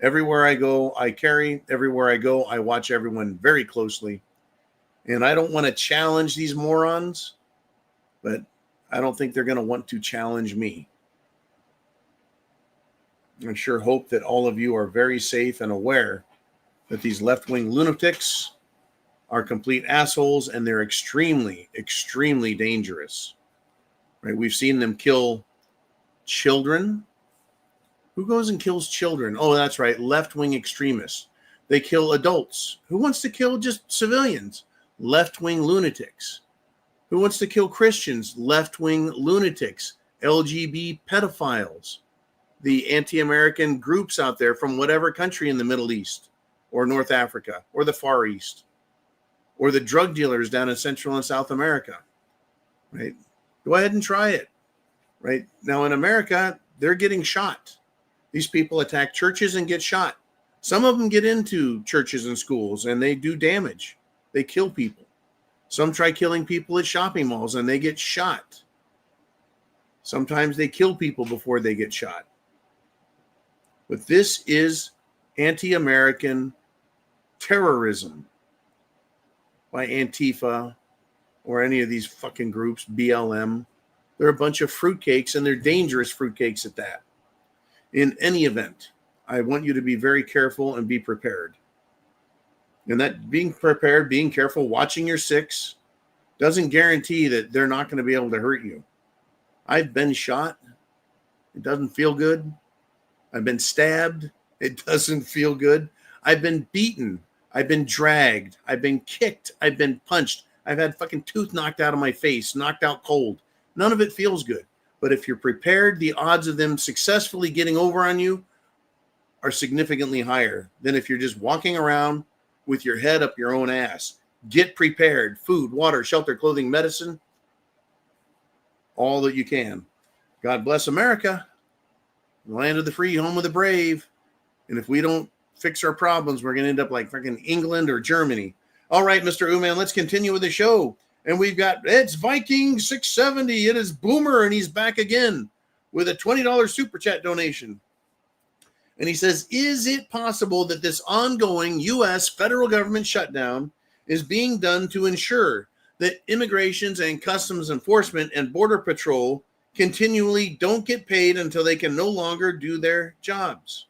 [SPEAKER 2] Everywhere I go, I carry. Everywhere I go, I watch everyone very closely. And I don't want to challenge these morons, but I don't think they're going to want to challenge me. I sure hope that all of you are very safe and aware that these left-wing lunatics are complete assholes and they're extremely, extremely dangerous. Right? We've seen them kill children. Who goes and kills children? Oh, that's right, left-wing extremists. They kill adults. Who wants to kill just civilians? Left-wing lunatics. Who wants to kill Christians? Left-wing lunatics. LGBT pedophiles. The anti-American groups out there from whatever country in the Middle East or North Africa or the Far East, or the drug dealers down in Central and South America, right? Go ahead and try it, right? Now in America, they're getting shot. These people attack churches and get shot. Some of them get into churches and schools and they do damage. They kill people. Some try killing people at shopping malls and they get shot. Sometimes they kill people before they get shot. But this is anti-American terrorism by Antifa or any of these fucking groups, BLM. They're a bunch of fruitcakes, and they're dangerous fruitcakes at that. In any event, I want you to be very careful and be prepared. And that being prepared, being careful, watching your six doesn't guarantee that they're not going to be able to hurt you. I've been shot. It doesn't feel good. I've been stabbed. It doesn't feel good. I've been beaten. I've been dragged. I've been kicked. I've been punched. I've had fucking tooth knocked out of my face, knocked out cold. None of it feels good. But if you're prepared, the odds of them successfully getting over on you are significantly higher than if you're just walking around with your head up your own ass. Get prepared. Food, water, shelter, clothing, medicine. All that you can. God bless America. The land of the free, home of the brave. And if we don't fix our problems, we're going to end up like freaking England or Germany. All right, Mr. Uman, let's continue with the show. And we've got, it's Viking 670. It is Boomer, and he's back again with a $20 super chat donation. And he says, is it possible that this ongoing U.S. federal government shutdown is being done to ensure that immigrations and customs enforcement and border patrol continually don't get paid until they can no longer do their jobs?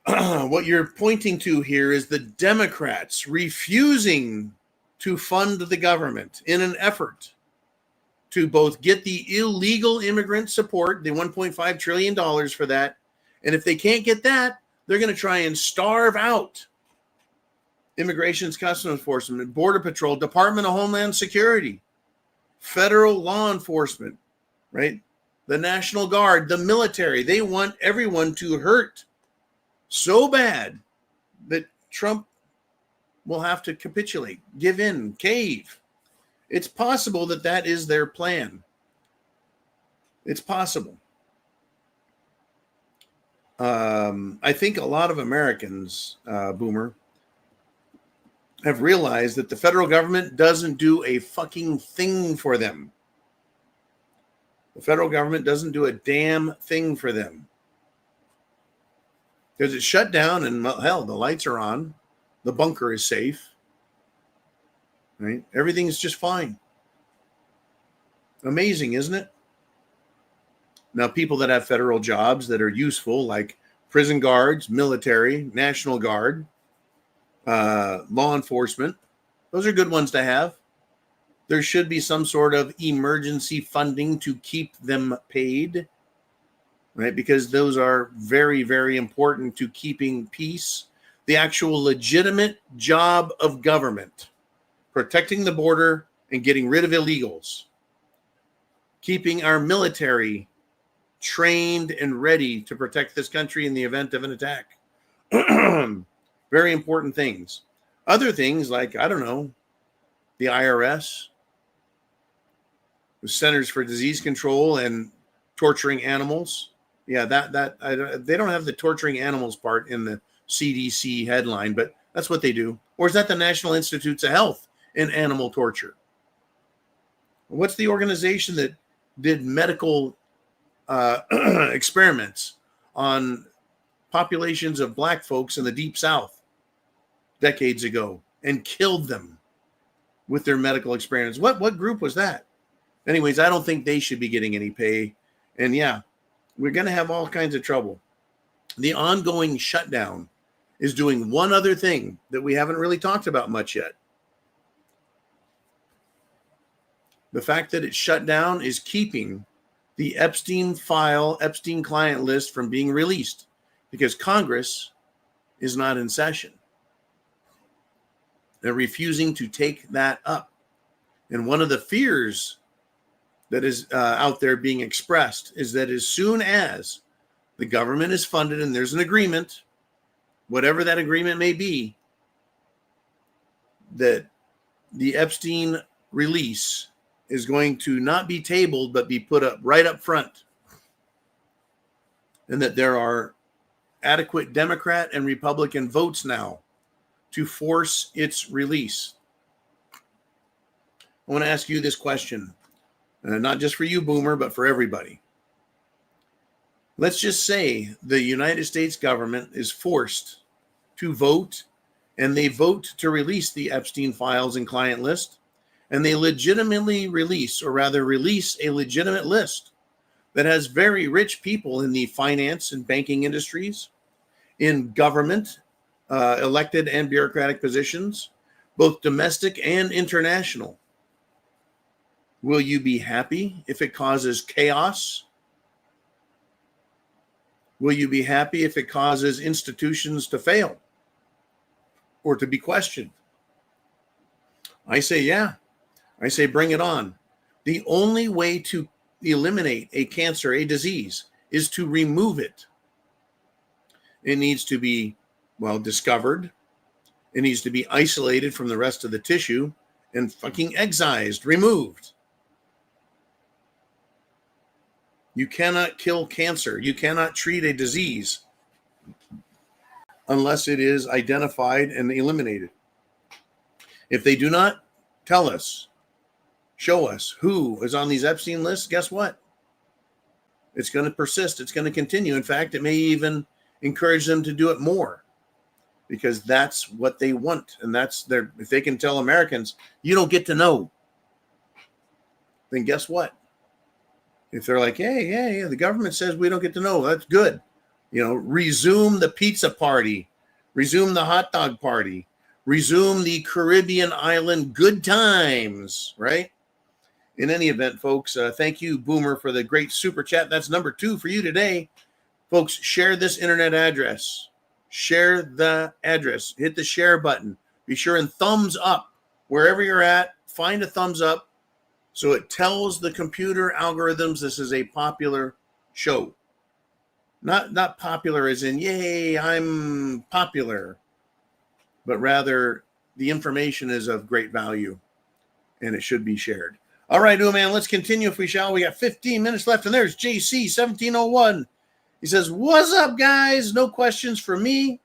[SPEAKER 2] What you're pointing to here is the Democrats refusing to fund the government in an effort to both get the illegal immigrant support, the $1.5 trillion for that. And if they can't get that, they're going to try and starve out Immigrations, Customs Enforcement, Border Patrol, Department of Homeland Security, federal law enforcement, right? The National Guard, the military. They want everyone to hurt so bad that Trump will have to capitulate, give in, cave. It's possible that that is their plan. It's possible. I think a lot of Americans, Boomer, have realized that the federal government doesn't do a fucking thing for them. The federal government doesn't do a damn thing for them. Because it's shut down and, hell, the lights are on. The bunker is safe. Right? Everything is just fine. Amazing, isn't it? Now, people that have federal jobs that are useful, like prison guards, military, National Guard, law enforcement, those are good ones to have. There should be some sort of emergency funding to keep them paid, right? Because those are very, very important to keeping peace. The actual legitimate job of government, protecting the border and getting rid of illegals, keeping our military trained and ready to protect this country in the event of an attack. Very important things. Other things like, I don't know, the IRS, the Centers for Disease Control and torturing animals. Yeah, they don't have the torturing animals part in the CDC headline, but that's what they do. Or is that the National Institutes of Health and Animal Torture? What's the organization that did medical experiments on populations of black folks in the Deep South decades ago and killed them with their medical experiments? What group was that? Anyways, I don't think they should be getting any pay. And yeah, we're going to have all kinds of trouble. The ongoing shutdown is doing one other thing that we haven't really talked about much yet. The fact that it's shut down is keeping the Epstein client list from being released because Congress is not in session. They're refusing to take that up. And one of the fears that is out there being expressed is that as soon as the government is funded and there's an agreement, whatever that agreement may be, that the Epstein release is going to not be tabled, but be put up right up front. And that there are adequate Democrat and Republican votes now to force its release. I want to ask you this question, not just for you, Boomer, but for everybody. Let's just say the United States government is forced to vote, and they vote to release the Epstein files and client list, and they legitimately release a legitimate list that has very rich people in the finance and banking industries, in government, elected and bureaucratic positions, both domestic and international. Will you be happy if it causes chaos? Will you be happy if it causes institutions to fail or to be questioned? I say, yeah. I say, bring it on. The only way to eliminate a cancer, a disease, is to remove it. It needs to be, discovered. It needs to be isolated from the rest of the tissue and fucking excised, removed. You cannot kill cancer. You cannot treat a disease unless it is identified and eliminated. If they do not tell us, show us who is on these Epstein lists, guess what? It's going to persist. It's going to continue. In fact, it may even encourage them to do it more because that's what they want. And if they can tell Americans, you don't get to know, then guess what? If they're like, hey, the government says we don't get to know, that's good. Resume the pizza party, resume the hot dog party, resume the Caribbean island good times, right? In any event, folks, thank you, Boomer, for the great super chat. That's number 2 for you today. Folks, share this internet address. Share the address. Hit the share button. Be sure and thumbs up. Wherever you're at, find a thumbs up so it tells the computer algorithms this is a popular show. Not popular as in, yay, I'm popular, but rather the information is of great value and it should be shared. All right, man, let's continue if we shall. We got 15 minutes left, and there's JC 1701. He says, what's up, guys? No questions for me.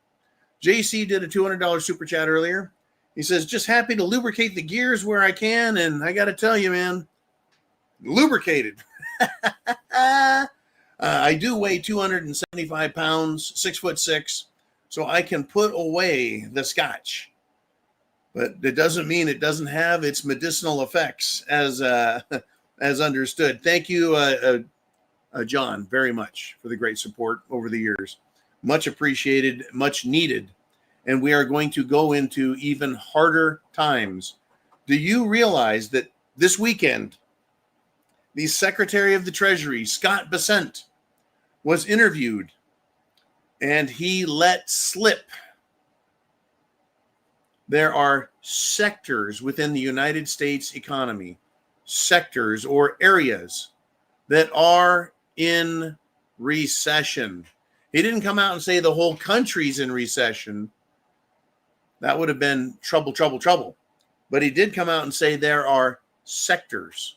[SPEAKER 2] JC did a $200 super chat earlier. He says, just happy to lubricate the gears where I can, and I got to tell you, man, lubricated. I do weigh 275 pounds, 6'6", so I can put away the scotch. But it doesn't mean it doesn't have its medicinal effects as understood. Thank you, John, very much for the great support over the years. Much appreciated, much needed. And we are going to go into even harder times. Do you realize that this weekend, the Secretary of the Treasury, Scott Bessent, was interviewed and he let slip there are sectors within the United States economy, sectors or areas that are in recession. He didn't come out and say the whole country's in recession. That would have been trouble. But he did come out and say there are sectors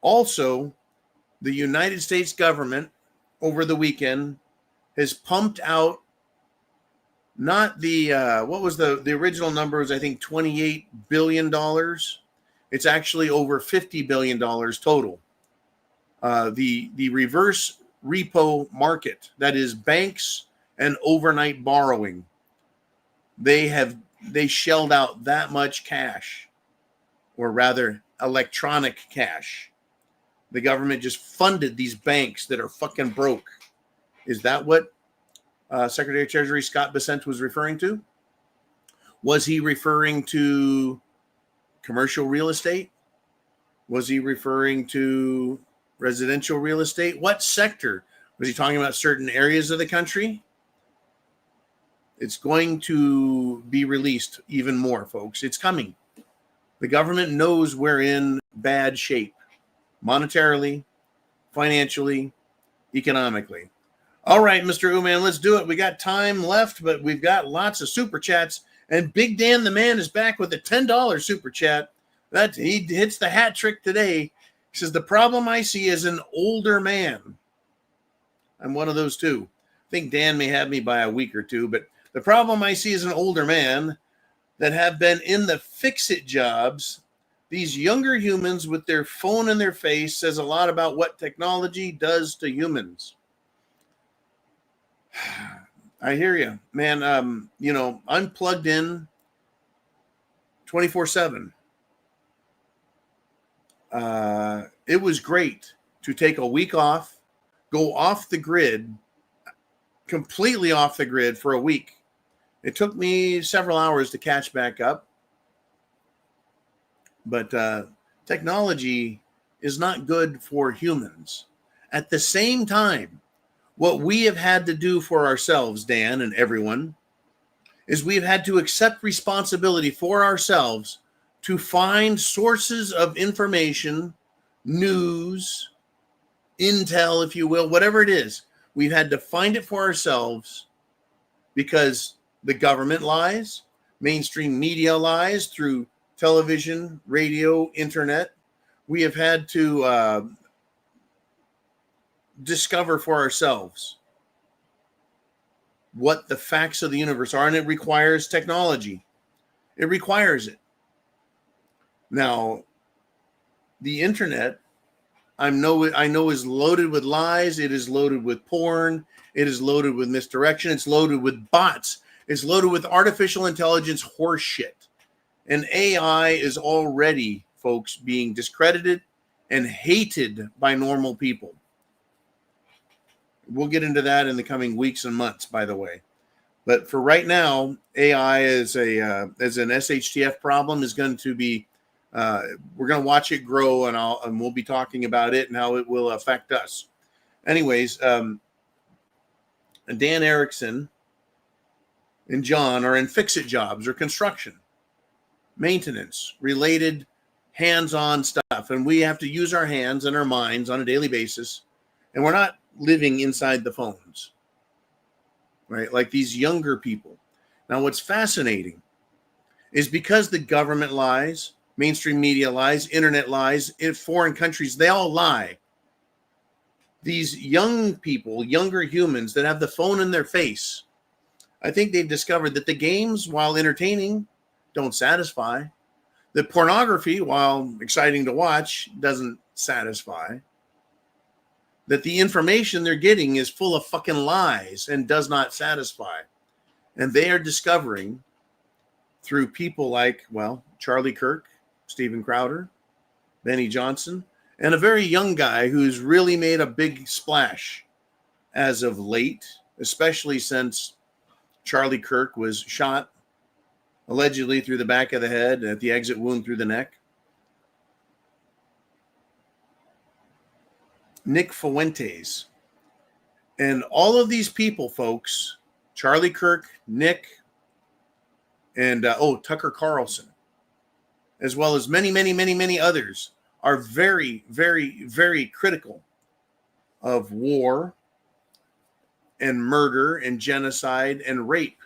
[SPEAKER 2] Also, the United States government over the weekend has pumped out not the what was the original number was I think $28 billion. It's actually over $50 billion total. The reverse repo market, that is banks and overnight borrowing, they shelled out that much cash, or rather electronic cash. The government just funded these banks that are fucking broke. Is that what Secretary of Treasury Scott Bessent was referring to? Was he referring to commercial real estate? Was he referring to residential real estate? What sector? Was he talking about certain areas of the country? It's going to be released even more, folks. It's coming. The government knows we're in bad shape, monetarily, financially, economically. All right, Mr. Uman, let's do it. We got time left, but we've got lots of super chats. And Big Dan the Man is back with a $10 super chat. That he hits the hat trick today. He says, the problem I see is an older man. I'm one of those too. I think Dan may have me by a week or two, but the problem I see is an older man that have been in the fix-it jobs. These younger humans with their phone in their face says a lot about what technology does to humans. I hear you, man. I'm plugged in 24/7. It was great to take a week off, go off the grid, completely off the grid for a week. It took me several hours to catch back up, but technology is not good for humans. At the same time, what we have had to do for ourselves, Dan and everyone, is we've had to accept responsibility for ourselves to find sources of information, news, intel, if you will, whatever it is. We've had to find it for ourselves because the government lies, mainstream media lies through television, radio, internet. We have had to discover for ourselves what the facts of the universe are, and it requires technology. It requires it. Now, the internet, I know is loaded with lies. It is loaded with porn. It is loaded with misdirection. It's loaded with bots. It's loaded with artificial intelligence horse shit. And AI is already, folks, being discredited and hated by normal people. We'll get into that in the coming weeks and months, by the way. But for right now, AI as an SHTF problem is going to be, we're going to watch it grow, and we'll be talking about it and how it will affect us. Anyways, Dan Erickson and John are in fix-it jobs or construction, maintenance, related hands-on stuff. And we have to use our hands and our minds on a daily basis. And we're not living inside the phones, right? Like these younger people. Now, what's fascinating is because the government lies, mainstream media lies, internet lies, in foreign countries, they all lie. These young people, younger humans that have the phone in their face, I think they've discovered that the games, while entertaining, don't satisfy. The pornography, while exciting to watch, doesn't satisfy. That the information they're getting is full of fucking lies and does not satisfy. And they are discovering through people like, well, Charlie Kirk, Steven Crowder, Benny Johnson, and a very young guy who's really made a big splash as of late, especially since Charlie Kirk was shot allegedly through the back of the head at the exit wound through the neck. Nick Fuentes. And all of these people, folks, Charlie Kirk, Nick, and Tucker Carlson, as well as many, many, many, many others, are very, very, very critical of war and murder and genocide and rape.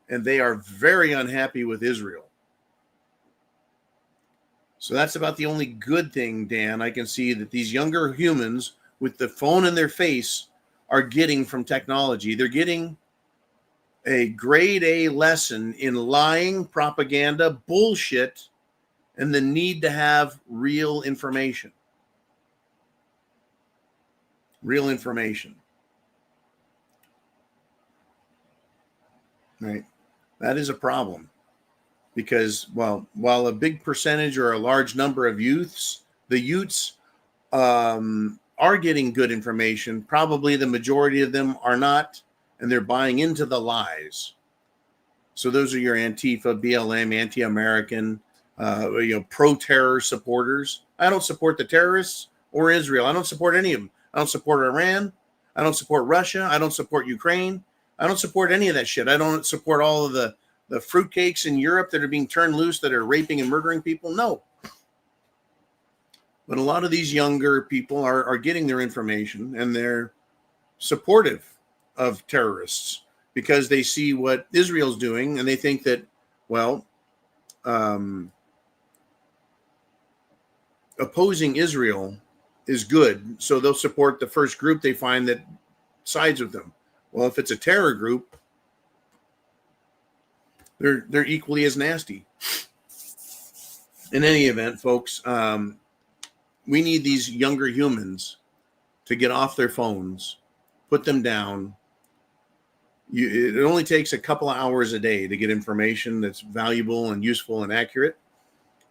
[SPEAKER 2] And they are very unhappy with Israel. So that's about the only good thing, Dan, I can see that these younger humans with the phone in their face are getting from technology. They're getting a grade A lesson in lying, propaganda, bullshit, and the need to have real information. Real information. Right? That is a problem. Because, well, while a big percentage or a large number of the youths are getting good information, probably the majority of them are not, and they're buying into the lies. So those are your Antifa, BLM, anti-American, pro-terror supporters. I don't support the terrorists or Israel. I don't support any of them. I don't support Iran. I don't support Russia. I don't support Ukraine. I don't support any of that shit. I don't support all of the fruitcakes in Europe that are being turned loose that are raping and murdering people. No. But a lot of these younger people are getting their information, and they're supportive of terrorists because they see what Israel's doing, and they think that, well, opposing Israel is good, so they'll support the first group they find that sides with them. Well, if it's a terror group, they're equally as nasty. In any event, folks, we need these younger humans to get off their phones, put them down. It only takes a couple of hours a day to get information that's valuable and useful and accurate.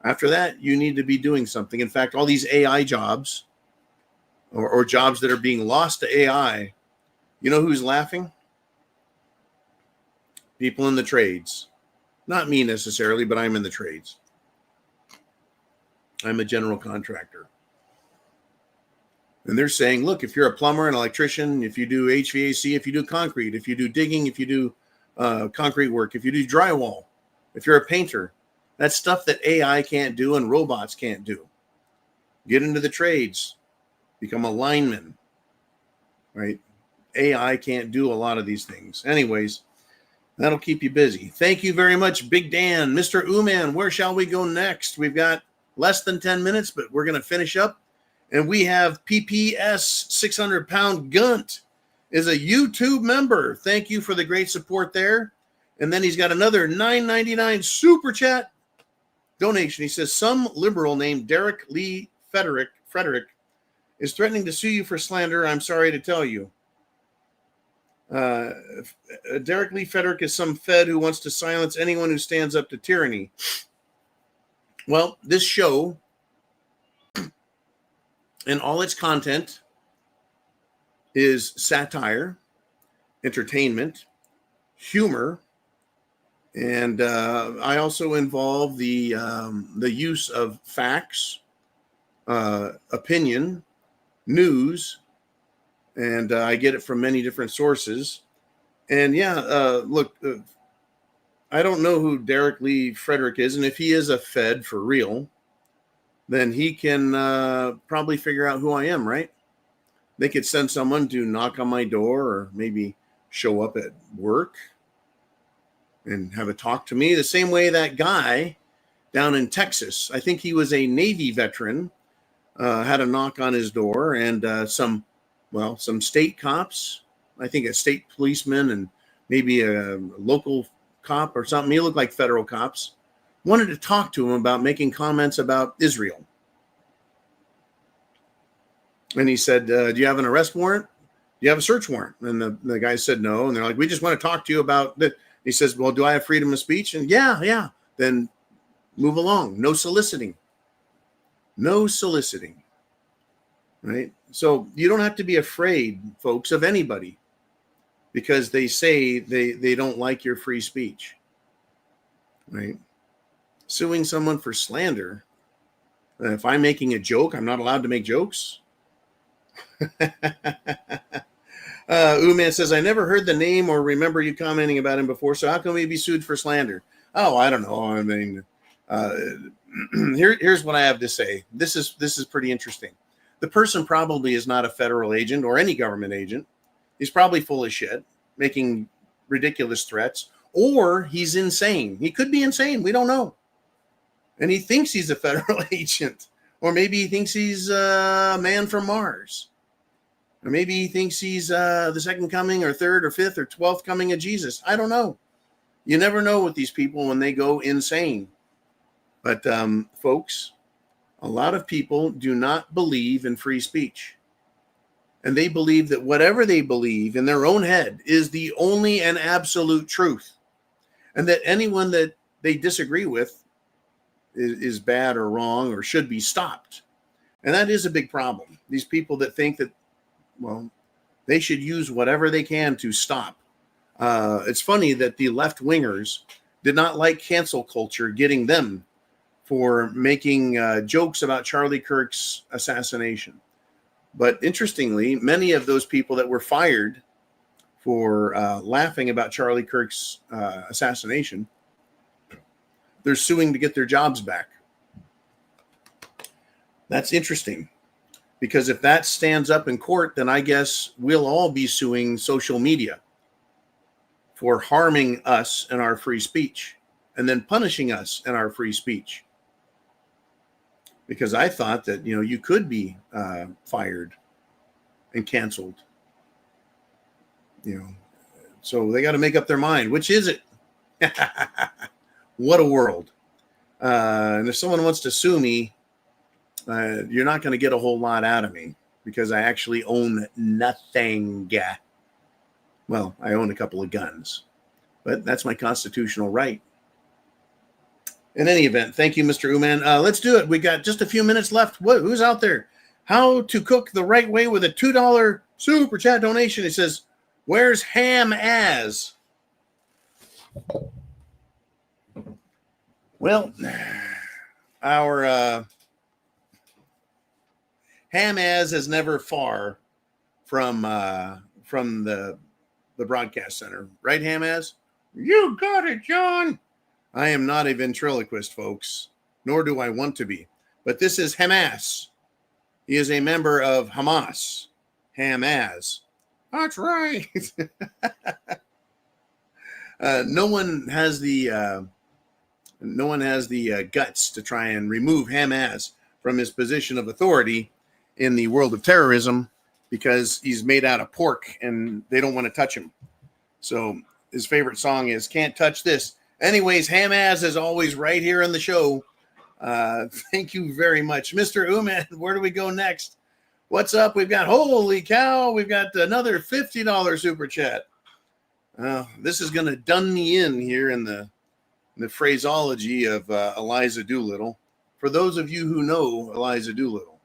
[SPEAKER 2] After that, you need to be doing something. In fact, all these AI jobs or jobs that are being lost to AI, you know who's laughing? People in the trades. Not me necessarily, but I'm in the trades. I'm a general contractor. And they're saying, look, if you're a plumber, an electrician, if you do HVAC, if you do concrete, if you do digging, if you do concrete work, if you do drywall, if you're a painter, that's stuff that AI can't do and robots can't do. Get into the trades. Become a lineman. Right? AI can't do a lot of these things. Anyways, that'll keep you busy. Thank you very much, Big Dan. Mr. Uman, where shall we go next? We've got less than 10 minutes, but we're going to finish up. And we have PPS 600-pound Gunt is a YouTube member. Thank you for the great support there. And then he's got another $9.99 super chat donation. He says, some liberal named Derek Lee Frederick is threatening to sue you for slander. I'm sorry to tell you. Derek Lee Frederick is some Fed who wants to silence anyone who stands up to tyranny. Well, this show and all its content is satire, entertainment, humor, and I also involve the use of facts, opinion, news, and I get it from many different sources. And look, I don't know who Derek Lee Frederick is, and if he is a Fed for real, then he can probably figure out who I am, right? They could send someone to knock on my door or maybe show up at work and have a talk to me the same way that guy down in Texas, I think he was a Navy veteran, had a knock on his door, and some state cops, I think a state policeman and maybe a local cop or something. He looked like federal cops. Wanted to talk to him about making comments about Israel. And he said, do you have an arrest warrant? Do you have a search warrant? And the guy said no. And they're like, we just want to talk to you about this. He says, well, do I have freedom of speech? And yeah. Then move along. No soliciting. Right? So you don't have to be afraid, folks, of anybody because they say they don't like your free speech. Right? Suing someone for slander. If I'm making a joke, I'm not allowed to make jokes. Uman says, I never heard the name or remember you commenting about him before, so how can we be sued for slander? Oh, I don't know. I mean, here's what I have to say. This is pretty interesting. The person probably is not a federal agent or any government agent. He's probably full of shit, making ridiculous threats, or he's insane. He could be insane. We don't know. And he thinks he's a federal agent. Or maybe he thinks he's a man from Mars. Or maybe he thinks he's the second coming or third or fifth or 12th coming of Jesus. I don't know. You never know with these people when they go insane. But folks, a lot of people do not believe in free speech. And they believe that whatever they believe in their own head is the only and absolute truth. And that anyone that they disagree with is bad or wrong or should be stopped. And that is a big problem. These people that think that, well, they should use whatever they can to stop. It's funny that the left-wingers did not like cancel culture getting them for making jokes about Charlie Kirk's assassination. But interestingly, many of those people that were fired for laughing about Charlie Kirk's assassination, they're suing to get their jobs back. That's interesting, because if that stands up in court, then I guess we'll all be suing social media for harming us and our free speech, and then punishing us and our free speech. Because I thought that, you could be fired and canceled. So they got to make up their mind. Which is it? What a world. And if someone wants to sue me, you're not going to get a whole lot out of me, because I actually own nothing. Well, I own a couple of guns, but that's my constitutional right. In any event, thank you, Mr. Uman. Let's do it. We got just a few minutes left. Who's out there? How to cook the right way with a $2 super chat donation. It says, where's Ham As? Well, our Ham As is never far from the broadcast center. Right, Ham As? You got it, John. I am not a ventriloquist, folks, nor do I want to be. But this is Hamas. He is a member of Hamas. Hamas. That's right. No one has the guts to try and remove Hamas from his position of authority in the world of terrorism, because he's made out of pork and they don't want to touch him. So his favorite song is "Can't Touch This." Anyways, Hamaz is always right here on the show. Thank you very much. Mr. Uman, where do we go next? What's up? We've got, holy cow, we've got another $50 super chat. This is going to done me in here in the phraseology of Eliza Doolittle. For those of you who know Eliza Doolittle,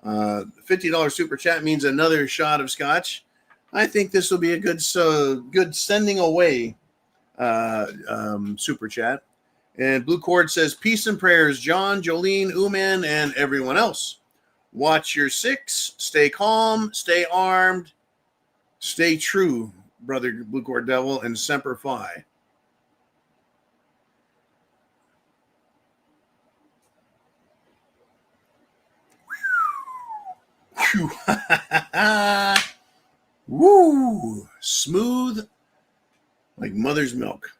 [SPEAKER 2] $50 super chat means another shot of scotch. I think this will be a good sending away super chat. And Blue Cord says, peace and prayers, John, Jolene, Uman, and everyone else. Watch your six, stay calm, stay armed, stay true, brother Blue Cord Devil, and Semper Fi. Woo! Smooth like mother's milk.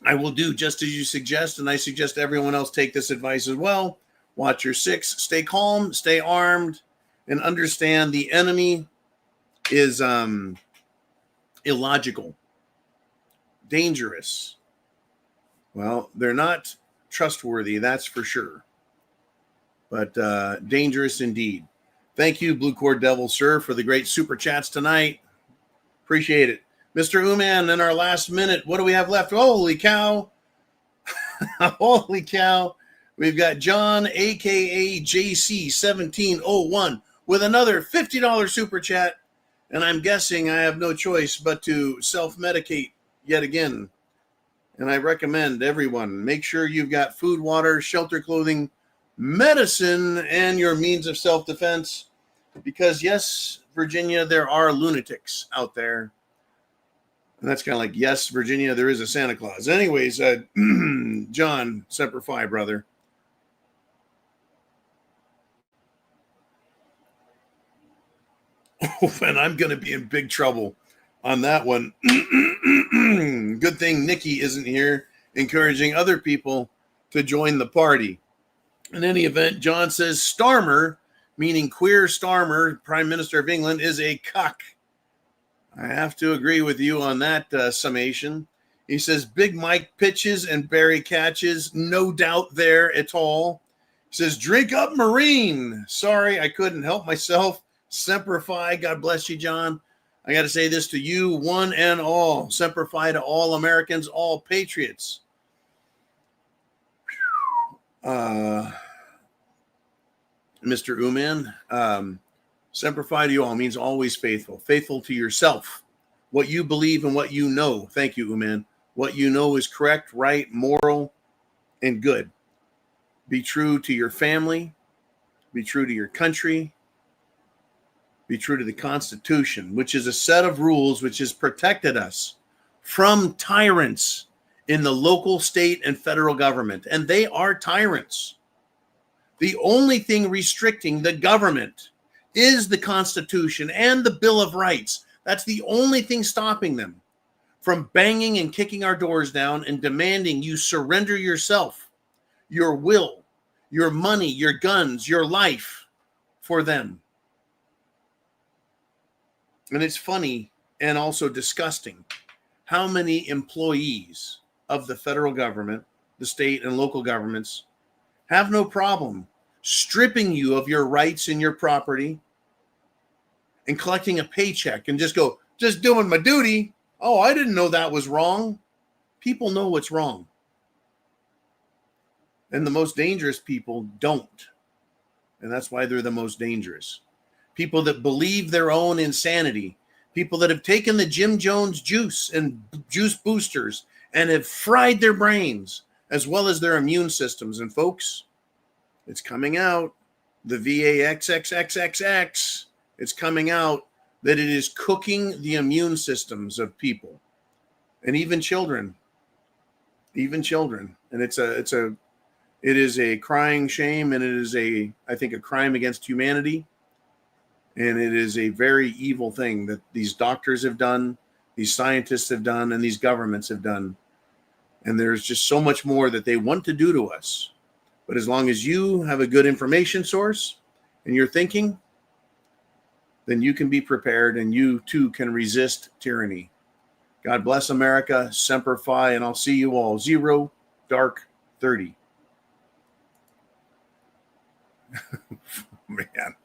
[SPEAKER 2] I will do just as you suggest, and I suggest everyone else take this advice as well. Watch your six, stay calm, stay armed, and understand the enemy is illogical, dangerous. Well, they're not trustworthy, that's for sure, but dangerous indeed. Thank you, Blue Cord Devil, sir, for the great super chats tonight. Appreciate it. Mr. Uman, in our last minute, what do we have left? Holy cow. Holy cow. We've got John, a.k.a. JC1701, with another $50 super chat. And I'm guessing I have no choice but to self-medicate yet again. And I recommend everyone, make sure you've got food, water, shelter, clothing, medicine, and your means of self-defense. Because, yes, Virginia, there are lunatics out there. And that's kind of like, yes, Virginia, there is a Santa Claus. Anyways, John, Semper Fi, brother. Oh, and I'm going to be in big trouble on that one. Good thing Nikki isn't here encouraging other people to join the party. In any event, John says Starmer, meaning queer Starmer, Prime Minister of England, is a cuck. I have to agree with you on that summation. He says Big Mike pitches and Barry catches. No doubt there at all. He says, drink up, Marine. Sorry, I couldn't help myself. Semper Fi. God bless you, John. I got to say this to you, one and all. Semper Fi to all Americans, all patriots. Mr. Uman, Semper Fi to you all means always faithful. Faithful to yourself. What you believe and what you know. Thank you, Uman. What you know is correct, right, moral, and good. Be true to your family. Be true to your country. Be true to the Constitution, which is a set of rules which has protected us from tyrants in the local, state, and federal government. And they are tyrants. The only thing restricting the government is the Constitution and the Bill of Rights. That's the only thing stopping them from banging and kicking our doors down and demanding you surrender yourself, your will, your money, your guns, your life for them. And it's funny and also disgusting how many employees of the federal government, the state and local governments, have no problem stripping you of your rights and your property and collecting a paycheck and just go, just doing my duty. Oh, I didn't know that was wrong. People know what's wrong. And the most dangerous people don't. And that's why they're the most dangerous. People that believe their own insanity. People that have taken the Jim Jones juice and juice boosters and have fried their brains as well as their immune systems. And folks, it's coming out. The VAXXXXX, it's coming out that it is cooking the immune systems of people and even children. And it is a crying shame, and it is I think a crime against humanity. And it is a very evil thing that these doctors have done, these scientists have done, and these governments have done. And there's just so much more that they want to do to us. But as long as you have a good information source and you're thinking, then you can be prepared and you too can resist tyranny. God bless America, Semper Fi, and I'll see you all 0 dark 30. Man.